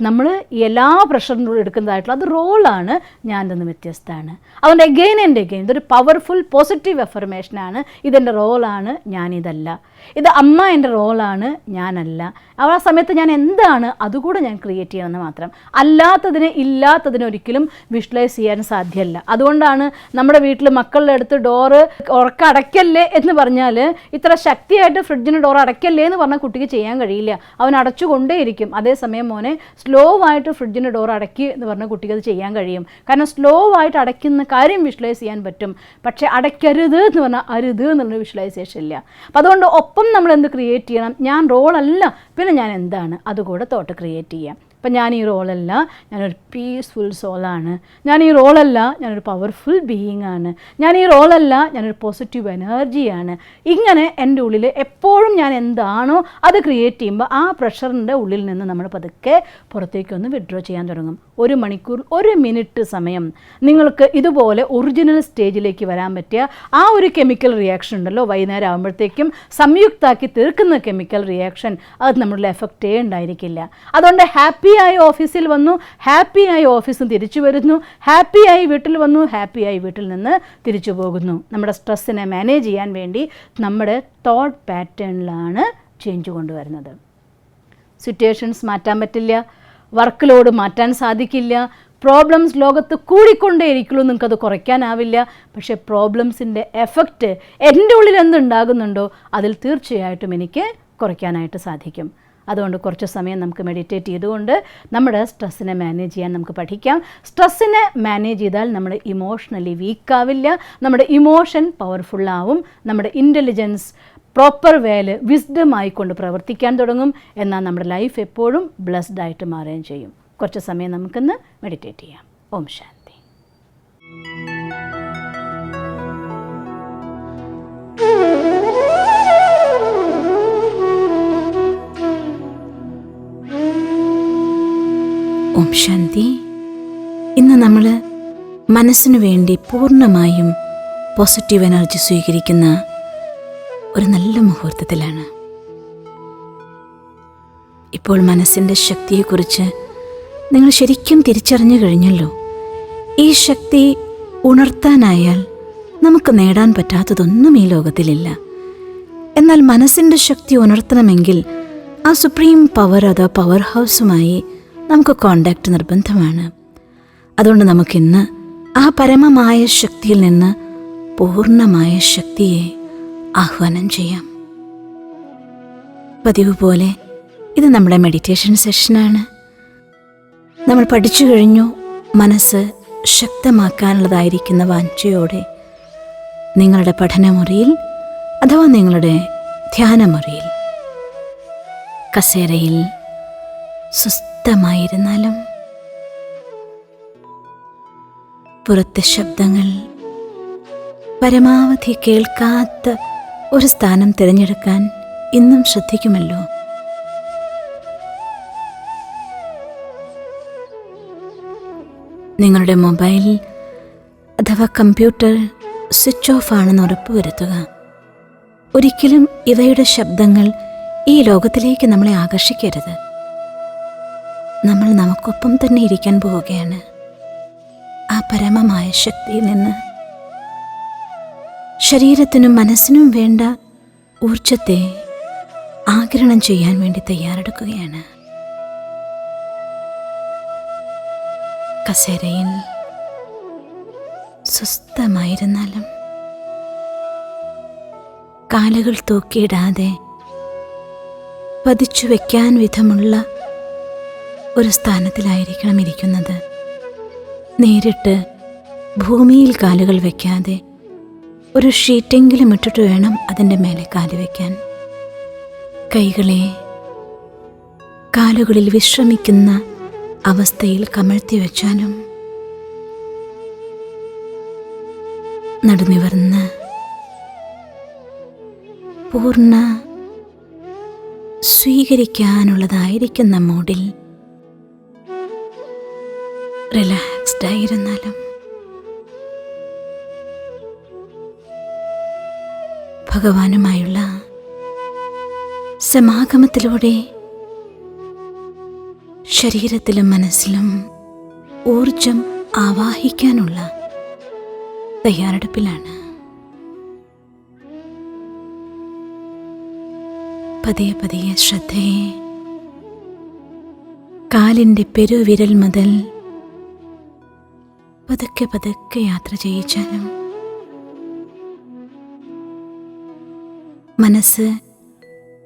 നമ്മൾ എല്ലാ പ്രഷറിനോട് എടുക്കുന്നതായിട്ടുള്ള അത് റോളാണ്, ഞാൻ നിന്ന് വ്യത്യസ്തമാണ്. അതുകൊണ്ട് എഗെയിൻ ആൻഡ് എഗെയിൻ ഇതൊരു പവർഫുൾ പോസിറ്റീവ് അഫർമേഷനാണ്. ഇതെൻ്റെ റോളാണ്, ഞാനിതല്ല. ഇത് അമ്മ എൻ്റെ റോളാണ്, ഞാനല്ല. ആ സമയത്ത് ഞാൻ എന്താണ് അതുകൂടെ ഞാൻ ക്രിയേറ്റ് ചെയ്യണമെന്ന് മാത്രം. ഇല്ലാത്തതിനെ ഒരിക്കലും വിഷ്വലൈസ് ചെയ്യാൻ സാധ്യമല്ല. അതുകൊണ്ടാണ് നമ്മുടെ വീട്ടിൽ മക്കളുടെ അടുത്ത് ഡോറ് ഉറക്കം അടയ്ക്കല്ലേ എന്ന് പറഞ്ഞാൽ, ഇത്ര ശക്തിയായിട്ട് ഫ്രിഡ്ജിന് ഡോർ അടയ്ക്കല്ലേ എന്ന് പറഞ്ഞാൽ കുട്ടിക്ക് ചെയ്യാൻ കഴിയില്ല. അവൻ അടച്ചുകൊണ്ടേയിരിക്കും. അതേസമയം മോനെ സ്ലോ ആയിട്ട് ഫ്രിഡ്ജിന് ഡോർ അടയ്ക്കുക എന്ന് പറഞ്ഞാൽ കുട്ടിക്ക് അത് ചെയ്യാൻ കഴിയും. കാരണം സ്ലോ ആയിട്ട് അടയ്ക്കുന്ന കാര്യം വിഷ്വലൈസ് ചെയ്യാൻ പറ്റും. പക്ഷേ അടയ്ക്കരുത് എന്ന് പറഞ്ഞാൽ അരുത് എന്നുള്ള വിഷ്വലൈസേഷൻ ഇല്ല. അപ്പം അതുകൊണ്ട് ഒപ്പം നമ്മൾ എന്ത് ക്രിയേറ്റ് ചെയ്യണം, ഞാൻ റോളല്ല, പിന്നെ ഞാൻ എന്താണ് അതുകൂടെ തോട്ട് ക്രിയേറ്റ് ചെയ്യാം. അപ്പം ഞാൻ ഈ റോളല്ല, ഞാനൊരു പീസ്ഫുൾ സോളാണ്. ഞാൻ ഈ റോളല്ല, ഞാനൊരു പവർഫുൾ ബീയിങ് ആണ്. ഞാൻ ഈ റോളല്ല, ഞാനൊരു പോസിറ്റീവ് എനർജിയാണ്. ഇങ്ങനെ എൻ്റെ ഉള്ളിൽ എപ്പോഴും ഞാൻ എന്താണോ അത് ക്രിയേറ്റ് ചെയ്യുമ്പോൾ ആ പ്രഷറിൻ്റെ ഉള്ളിൽ നിന്ന് നമ്മൾ പതുക്കെ പുറത്തേക്കൊന്ന് വിഡ്രോ ചെയ്യാൻ തുടങ്ങും. 1 മണിക്കൂർ 1 മിനിറ്റ് സമയം നിങ്ങൾക്ക് ഇതുപോലെ ഒറിജിനൽ സ്റ്റേജിലേക്ക് വരാൻ പറ്റിയ ആ ഒരു കെമിക്കൽ റിയാക്ഷൻ ഉണ്ടല്ലോ, വൈകുന്നേരം ആകുമ്പോഴത്തേക്കും സംയുക്താക്കി തീർക്കുന്ന കെമിക്കൽ റിയാക്ഷൻ, അത് നമ്മളുടെ എഫക്റ്റേ ഉണ്ടായിരിക്കില്ല. അതുകൊണ്ട് ഹാപ്പിയായി ഓഫീസിൽ വന്നു, ഹാപ്പിയായി ഓഫീസിൽ തിരിച്ചു വരുന്നു, ഹാപ്പിയായി വീട്ടിൽ വന്നു, ഹാപ്പിയായി വീട്ടിൽ നിന്ന് തിരിച്ചു പോകുന്നു. നമ്മുടെ സ്ട്രെസ്സിനെ മാനേജ് ചെയ്യാൻ വേണ്ടി നമ്മുടെ തോട്ട് പാറ്റേണിലാണ് ചേഞ്ച് കൊണ്ടുവരുന്നത്. സിറ്റുവേഷൻസ് മാറ്റാൻ പറ്റില്ല, വർക്ക് ലോഡ് മാറ്റാൻ സാധിക്കില്ല, പ്രോബ്ലംസ് ലോകത്ത് കൂടിക്കൊണ്ടേയിരിക്കുള്ളൂ, നിങ്ങൾക്കത് കുറയ്ക്കാനാവില്ല. പക്ഷേ പ്രോബ്ലംസിൻ്റെ എഫക്റ്റ് എൻ്റെ ഉള്ളിൽ എന്തുണ്ടാകുന്നുണ്ടോ അതിൽ തീർച്ചയായിട്ടും എനിക്ക് കുറയ്ക്കാനായിട്ട് സാധിക്കും. അതുകൊണ്ട് കുറച്ച് സമയം നമുക്ക് മെഡിറ്റേറ്റ് ചെയ്തുകൊണ്ട് നമ്മുടെ സ്ട്രെസ്സിനെ മാനേജ് ചെയ്യാൻ നമുക്ക് പഠിക്കാം. സ്ട്രെസ്സിനെ മാനേജ് ചെയ്താൽ നമ്മൾ ഇമോഷണലി വീക്കാവില്ല, നമ്മുടെ ഇമോഷൻ പവർഫുള്ളാവും, നമ്മുടെ ഇൻ്റലിജൻസ് പ്രോപ്പർ വേല് വിസ്ഡം ആയിക്കൊണ്ട് പ്രവർത്തിക്കാൻ തുടങ്ങും. എന്നാൽ നമ്മുടെ ലൈഫ് എപ്പോഴും ബ്ലെസ്ഡ് ആയിട്ട് മാറുകയും ചെയ്യും. കുറച്ച് സമയം നമുക്കിന്ന് മെഡിറ്റേറ്റ് ചെയ്യാം. ഓം ശാന്തി. ഓം ശാന്തി. ഇന്ന് നമ്മൾ മനസ്സിനു വേണ്ടി പൂർണ്ണമായും പോസിറ്റീവ് എനർജി സ്വീകരിക്കുന്ന ഒരു നല്ല മുഹൂർത്തത്തിലാണ്. ഇപ്പോൾ മനസ്സിൻ്റെ ശക്തിയെക്കുറിച്ച് നിങ്ങൾ ശരിക്കും തിരിച്ചറിഞ്ഞു കഴിഞ്ഞല്ലോ. ഈ ശക്തി ഉണർത്താനായാൽ നമുക്ക് നേടാൻ പറ്റാത്തതൊന്നും ഈ ലോകത്തിലില്ല. എന്നാൽ മനസ്സിൻ്റെ ശക്തി ഉണർത്തണമെങ്കിൽ ആ സുപ്രീം പവർ അഥവാ പവർ ഹൗസുമായി നമുക്ക് കോണ്ടാക്റ്റ് നിർബന്ധമാണ്. അതുകൊണ്ട് നമുക്കിന്ന് ആ പരമമായ ശക്തിയിൽ നിന്ന് പൂർണ്ണമായ ശക്തിയെ ആഹ്വാനം ചെയ്യാം. പതിവ് പോലെ ഇത് നമ്മുടെ മെഡിറ്റേഷൻ സെഷനാണ്. നമ്മൾ പഠിച്ചു കഴിഞ്ഞു. മനസ്സ് ശക്തമാക്കാനുള്ളതായിരിക്കുന്ന വാഞ്ചയോടെ നിങ്ങളുടെ പഠനമുറിയിൽ അഥവാ നിങ്ങളുടെ ധ്യാനമുറിയിൽ കസേരയിൽ സ്വസ്ഥമായിരുന്നാലും പുറത്തെ ശബ്ദങ്ങൾ പരമാവധി കേൾക്കാത്ത ഒരു സ്ഥാനം തിരഞ്ഞെടുക്കാൻ ഇന്നും ശ്രദ്ധിക്കുമല്ലോ. നിങ്ങളുടെ മൊബൈൽ അഥവാ കമ്പ്യൂട്ടർ സ്വിച്ച് ഓഫ് ആണെന്ന് ഉറപ്പുവരുത്തുക. ഒരിക്കലും ഇവയുടെ ശബ്ദങ്ങൾ ഈ ലോകത്തിലേക്ക് നമ്മളെ ആകർഷിക്കരുത്. നമ്മൾ നമുക്കൊപ്പം തന്നെ ഇരിക്കാൻ പോവുകയാണ്. ആ പരമമായ ശക്തിയിൽ നിന്ന് ശരീരത്തിനും മനസ്സിനും വേണ്ട ഊർജത്തെ ആഗിരണം ചെയ്യാൻ വേണ്ടി തയ്യാറെടുക്കുകയാണ്. കസേരയിൽ സ്വസ്ഥമായിരുന്നാലും കാലുകൾ തൂക്കിയിടാതെ പതിച്ചു വയ്ക്കാൻ വിധമുള്ള ഒരു സ്ഥാനത്തിലായിരിക്കണം ഇരിക്കുന്നത്. നേരിട്ട് ഭൂമിയിൽ കാലുകൾ വയ്ക്കാതെ ഒരു ഷീറ്റെങ്കിലും ഇട്ടിട്ട് വേണം അതിൻ്റെ മേലെ കാല് വയ്ക്കാൻ. കൈകളെ കാലുകളിൽ വിശ്രമിക്കുന്ന അവസ്ഥയിൽ കമഴ്ത്തി വെച്ചാലും നടുനിവർന്ന് പൂർണ്ണ സ്വീകരിക്കാനുള്ളതായിരിക്കുന്ന മൂഡിൽ റിലാക്സ്ഡ് ആയിരുന്നാലും ഭഗവാനുമായുള്ള സമാഗമത്തിലൂടെ ശരീരത്തിലും മനസ്സിലും ഊർജം ആവാഹിക്കാനുള്ള തയ്യാറെടുപ്പിലാണ്. പതിയെ പതിയെ ശ്രദ്ധയെ കാലിൻ്റെ പെരുവിരൽ മുതൽ പതുക്കെ പതുക്കെ യാത്ര ചെയ്യിച്ചാലും മനസ്സ്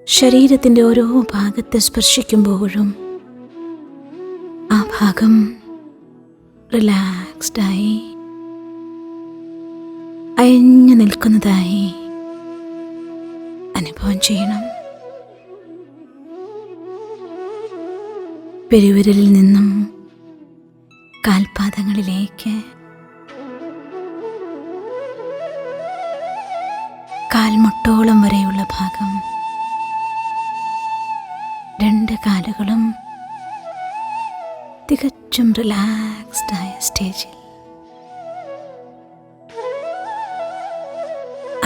ശരീരത്തിൻ്റെ ഓരോ ഭാഗത്തെ സ്പർശിക്കുമ്പോഴും ആ ഭാഗം റിലാക്സ്ഡായി അയഞ്ഞു നിൽക്കുന്നതായി അനുഭവം ചെയ്യണം. പെരുവിരലിൽ നിന്നും കാൽപാദങ്ങളിലേക്ക് കാൽമുട്ടോളം വരെയുള്ള ഭാഗം, രണ്ട് കാലുകളും തികച്ചും റിലാക്സ്ഡായ സ്റ്റേജിൽ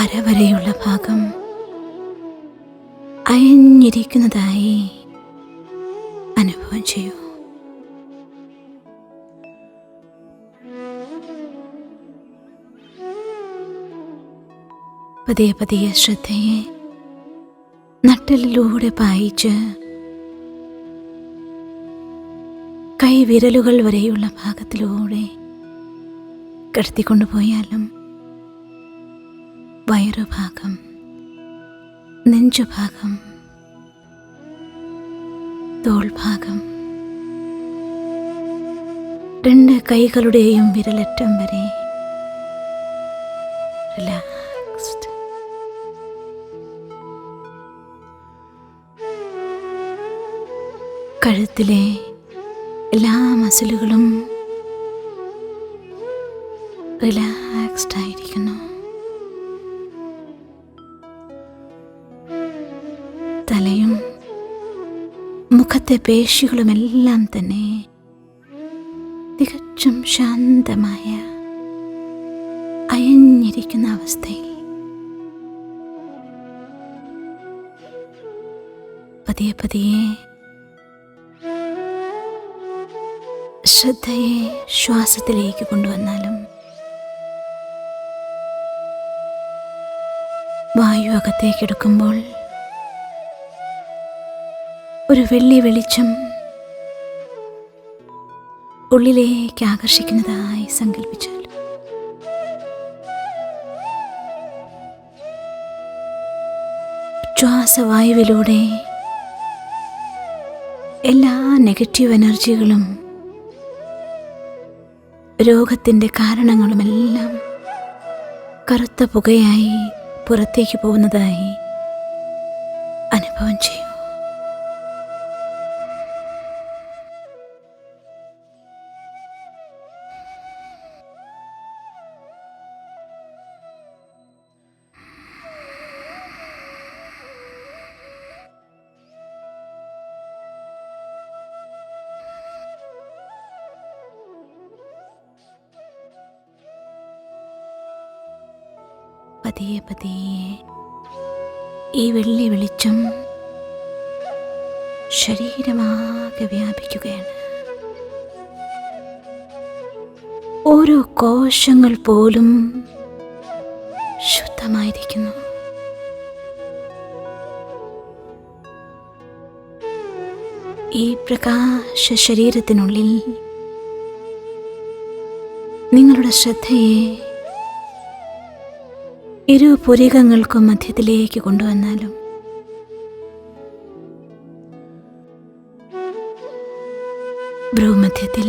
അരവരെയുള്ള ഭാഗം അയഞ്ഞിരിക്കുന്നതായി അനുഭവം ചെയ്യൂ. പതിയെ പതിയെ ശ്രദ്ധയെ നട്ടലിലൂടെ പായിച്ച് കൈവിരലുകൾ വരെയുള്ള ഭാഗത്തിലൂടെ കടത്തിക്കൊണ്ടുപോയാലും വയറുഭാഗം, നെഞ്ചുഭാഗം, തോൾഭാഗം, രണ്ട് കൈകളുടെയും വിരലറ്റം വരെ റിലാക്സ്ഡ്. കഴുത്തിലെ എല്ലാ മസിലുകളും റിലാക്സ്ഡ് ആയിരിക്കുന്നു. തലയും മുഖത്തെ പേശികളുമെല്ലാം തന്നെ തികച്ചും ശാന്തമായ അയഞ്ഞിരിക്കുന്ന അവസ്ഥയിൽ പതിയെ പതിയെ ശ്രദ്ധയെ ശ്വാസത്തിലേക്ക് കൊണ്ടുവന്നാലും വായു അകത്തേക്കെടുക്കുമ്പോൾ ഒരു വെള്ളി വെളിച്ചം ഉള്ളിലേക്ക് ആകർഷിക്കുന്നതായി സങ്കല്പിച്ചാൽ ശ്വാസവായുവിലൂടെ എല്ലാ നെഗറ്റീവ് എനർജികളും രോഗത്തിൻ്റെ കാരണങ്ങളുമെല്ലാം കറുത്ത പുകയായി പുറത്തേക്ക് പോകുന്നതായി അനുഭവം ചെയ്യും. പതിയെ പതിയെ ഈ വെള്ളി വെളിച്ചം ശരീരമാകെ വ്യാപിക്കുകയാണ്. ഓരോ കോശങ്ങൾ പോലും ശുദ്ധമായിരിക്കുന്നു. ഈ പ്രകാശ ശരീരത്തിനുള്ളിൽ നിങ്ങളുടെ ശ്രദ്ധയെ ഇരു പുരികങ്ങൾക്കും മധ്യത്തിലേക്ക് കൊണ്ടുവന്നാലും ഭ്രൂമധ്യത്തിൽ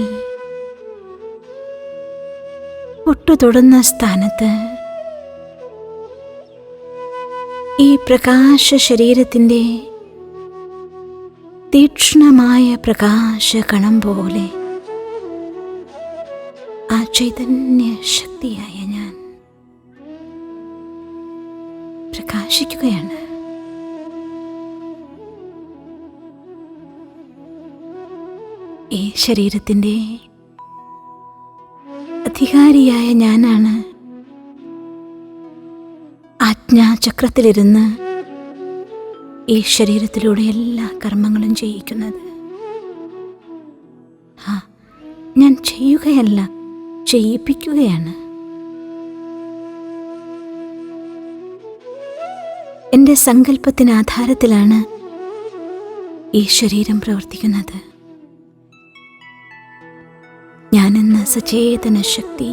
ഒട്ടുതൊടുന്ന സ്ഥാനത്ത് ഈ പ്രകാശ ശരീരത്തിൻ്റെ തീക്ഷ്ണമായ പ്രകാശ കണം പോലെ ആ ചൈതന്യ ശക്തിയായ ഞാൻ പ്രകാശിക്കുകയാണ്. ഈ ശരീരത്തിൻ്റെ അധികാരിയായ ഞാനാണ് ആജ്ഞാചക്രത്തിലിരുന്ന് ഈ ശരീരത്തിലൂടെ എല്ലാ കർമ്മങ്ങളും ചെയ്യിക്കുന്നത്. ഞാൻ ചെയ്യുകയല്ല, ചെയ്യിപ്പിക്കുകയാണ്. എൻ്റെ സങ്കല്പത്തിന് ആധാരത്തിലാണ് ഈ ശരീരം പ്രവർത്തിക്കുന്നത്. ഞാനെന്ന സചേതന ശക്തി,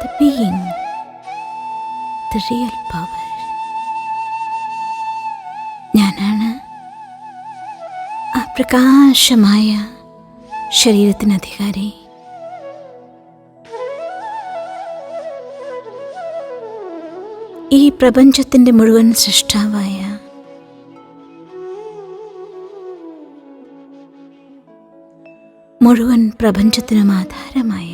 the being, the real power, ഞാനാണ് ആ പ്രകാശമായ ശരീരത്തിന് അധികാരി. ഈ പ്രപഞ്ചത്തിൻ്റെ മുഴുവൻ സൃഷ്ടാവായ മുഴുവൻ പ്രപഞ്ചത്തിനും ആധാരമായ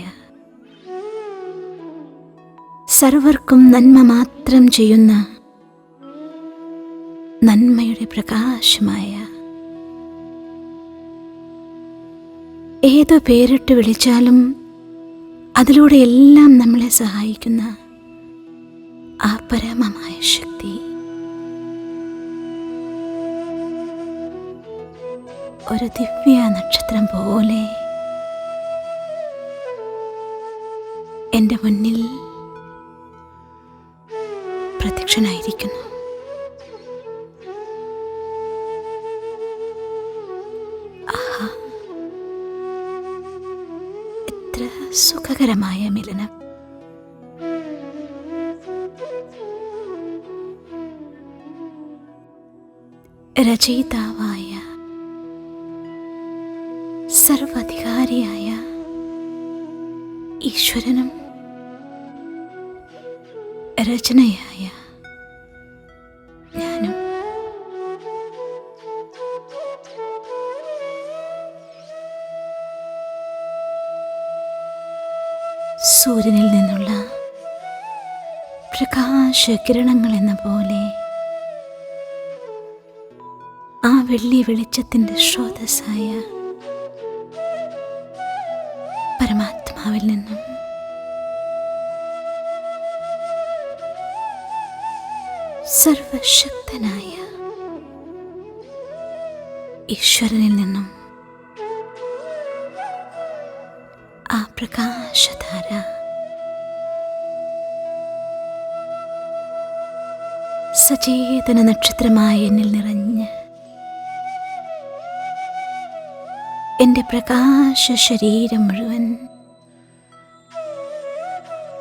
സർവർക്കും നന്മ മാത്രം ചെയ്യുന്ന നന്മയുടെ പ്രകാശമായ ഏതു പേരിട്ട് വിളിച്ചാലും അതിലൂടെ എല്ലാം നമ്മളെ സഹായിക്കുന്ന ആ പരമമായ ശക്തി ഒരു ദിവ്യ നക്ഷത്രം പോലെ എൻ്റെ മുന്നിൽ പ്രത്യക്ഷനായിരിക്കുന്നു. ആഹാ, എത്ര സുഖകരമായ മിലനം! രചയിതാവായ സർവാധികാരിയായ ഈശ്വരനും രചനയായ ഞാനും സൂര്യനിൽ നിന്നുള്ള പ്രകാശകിരണങ്ങൾ എന്ന പോലെ ആ വെള്ളി വെളിച്ചത്തിൻ്റെ സ്രോതസ്സായ പരമാത്മാവിൽ നിന്നും സർവശക്തനായ ഈശ്വരനിൽ നിന്നും പ്രകാശധാര സചേതന നക്ഷത്രമായി എന്നിൽ നിറഞ്ഞ് എൻ്റെ പ്രകാശ ശരീരം മുഴുവൻ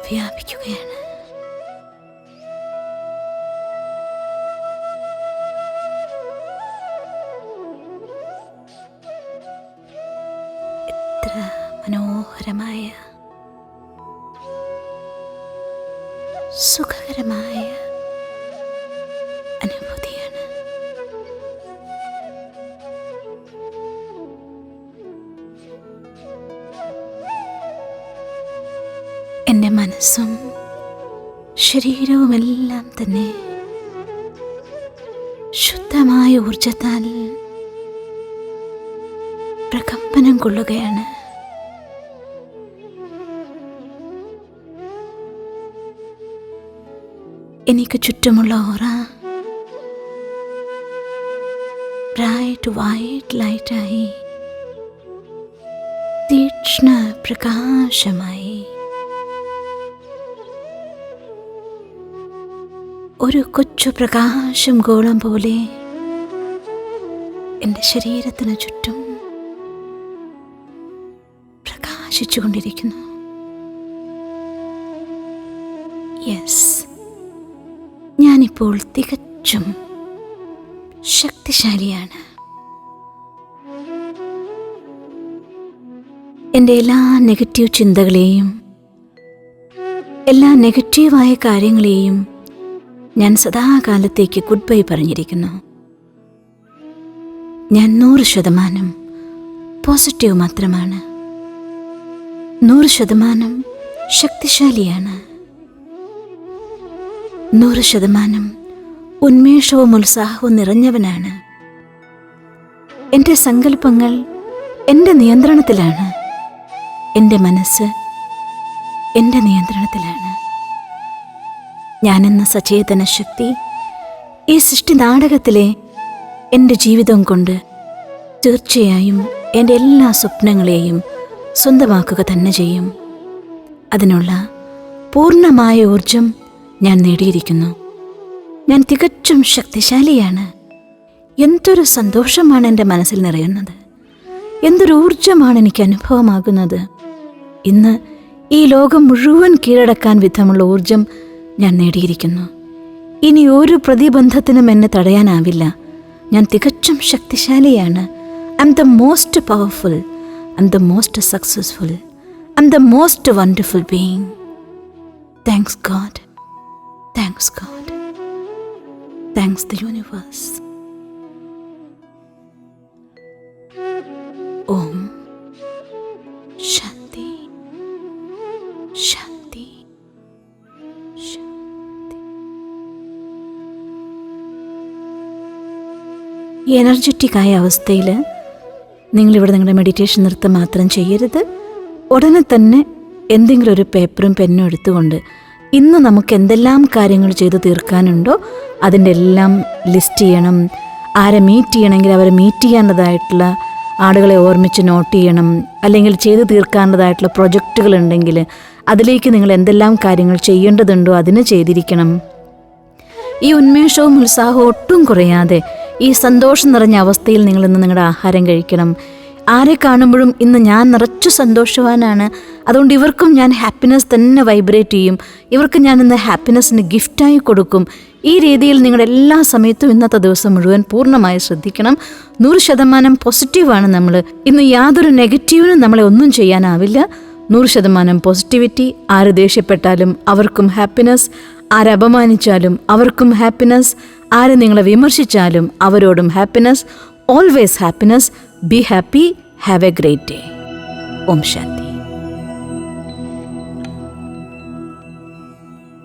വ്യാപിക്കുകയാണ്. എത്ര മനോഹരമായ സുഖകരമായ അനുഭൂതിയാണ്. എൻ്റെ മനസ്സും ശരീരവുമെല്ലാം തന്നെ ശുദ്ധമായ ഊർജത്താൽ പ്രകമ്പനം കൊള്ളുകയാണ്. എനിക്ക് ചുറ്റുമുള്ള ഓറ ബ്രൈറ്റ് വൈറ്റ് ലൈറ്റായി തീക്ഷ്ണ പ്രകാശമായി ഒരു കൊച്ചു പ്രകാശം ഗോളം പോലെ എൻ്റെ ശരീരത്തിന് ചുറ്റും പ്രകാശിച്ചുകൊണ്ടിരിക്കുന്നു. യെസ്, ഞാനിപ്പോൾ തികച്ചും ശക്തിശാലിയാണ്. എൻ്റെ എല്ലാ നെഗറ്റീവ് ചിന്തകളെയും എല്ലാ നെഗറ്റീവായ കാര്യങ്ങളെയും ഞാൻ സദാകാലത്തേക്ക് ഗുഡ് ബൈ പറഞ്ഞിരിക്കുന്നു. ഞാൻ 100% പോസിറ്റീവ് മാത്രമാണ്. 100% ശക്തിശാലിയാണ്. 100% ഉന്മേഷവും ഉത്സാഹവും നിറഞ്ഞവനാണ്. എൻ്റെ സങ്കല്പങ്ങൾ എൻ്റെ നിയന്ത്രണത്തിലാണ്. എൻ്റെ മനസ്സ് എൻ്റെ നിയന്ത്രണത്തിലാണ്. ഞാനെന്ന സചേതന ശക്തി ഈ സൃഷ്ടി നാടകത്തിലെ എൻ്റെ ജീവിതം കൊണ്ട് തീർച്ചയായും എൻ്റെ എല്ലാ സ്വപ്നങ്ങളെയും സ്വന്തമാക്കുക തന്നെ ചെയ്യും. അതിനുള്ള പൂർണ്ണമായ ഊർജം ഞാൻ നേടിയിരിക്കുന്നു. ഞാൻ തികച്ചും ശക്തിശാലിയാണ്. എന്തൊരു സന്തോഷമാണ് എൻ്റെ മനസ്സിൽ നിറയുന്നത്. എന്തൊരു ഊർജമാണ് എനിക്ക് അനുഭവമാകുന്നത്. ഇന്ന് ഈ ലോകം മുഴുവൻ കീഴടക്കാൻ വിധമുള്ള ഊർജം ഞാൻ നേടിയിരിക്കുന്നു. ഇനി ഒരു പ്രതിബന്ധത്തിനും എന്നെ തടയാനാവില്ല. ഞാൻ തികച്ചും ശക്തിശാലിയാണ്. I am the most powerful, I am the most successful, I am the most wonderful being. Thanks God, thanks God, thanks the universe. ഓം ശാന്തി, ശാന്തി, ശാന്തി. ഈ എനർജറ്റിക്കായ അവസ്ഥയിൽ നിങ്ങളിവിടെ നിങ്ങളുടെ മെഡിറ്റേഷൻ നിർത്തം മാത്രം ചെയ്യരുത്. ഉടനെ തന്നെ എന്തെങ്കിലും ഒരു പേപ്പറും പെന്നും എടുത്തുകൊണ്ട് ഇന്ന് നമുക്ക് എന്തെല്ലാം കാര്യങ്ങൾ ചെയ്തു തീർക്കാനുണ്ടോ അതിൻ്റെ എല്ലാം ലിസ്റ്റ് ചെയ്യണം. ആരെ മീറ്റ് ചെയ്യണമെങ്കിൽ അവരെ മീറ്റ് ചെയ്യേണ്ടതായിട്ടുള്ള ആളുകളെ ഓർമ്മിച്ച് നോട്ട് ചെയ്യണം. അല്ലെങ്കിൽ ചെയ്തു തീർക്കേണ്ടതായിട്ടുള്ള പ്രൊജക്റ്റുകൾ ഉണ്ടെങ്കിൽ അതിലേക്ക് നിങ്ങൾ എന്തെല്ലാം കാര്യങ്ങൾ ചെയ്യേണ്ടതുണ്ടോ അതിന് ചെയ്തിരിക്കണം. ഈ ഉന്മേഷവും ഉത്സാഹവും ഒട്ടും കുറയാതെ ഈ സന്തോഷം നിറഞ്ഞ അവസ്ഥയിൽ നിങ്ങൾ ഇന്ന് നിങ്ങളുടെ ആഹാരം കഴിക്കണം. ആരെ കാണുമ്പോഴും ഇന്ന് ഞാൻ നിറച്ചു സന്തോഷവാനാണ്, അതുകൊണ്ട് ഇവർക്കും ഞാൻ ഹാപ്പിനെസ് തന്നെ വൈബ്രേറ്റ് ചെയ്യും, ഇവർക്ക് ഞാൻ ഇന്ന് ഹാപ്പിനെസ്സിന് ഗിഫ്റ്റായി കൊടുക്കും. ഈ രീതിയിൽ നിങ്ങളുടെ എല്ലാ സമയത്തും ഇന്നത്തെ ദിവസം മുഴുവൻ പൂർണ്ണമായി ശ്രദ്ധിക്കണം. 100% പോസിറ്റീവാണ് നമ്മൾ. ഇന്ന് യാതൊരു നെഗറ്റീവിനും നമ്മളെ ഒന്നും ചെയ്യാനാവില്ല. 100% പോസിറ്റിവിറ്റി. ആര് ദേഷ്യപ്പെട്ടാലും അവർക്കും ഹാപ്പിനെസ്, ആര് അപമാനിച്ചാലും അവർക്കും ഹാപ്പിനെസ്, ആര് നിങ്ങളെ വിമർശിച്ചാലും അവരോടും happiness. Always happiness. Be happy. Have a great day. Om Shanti.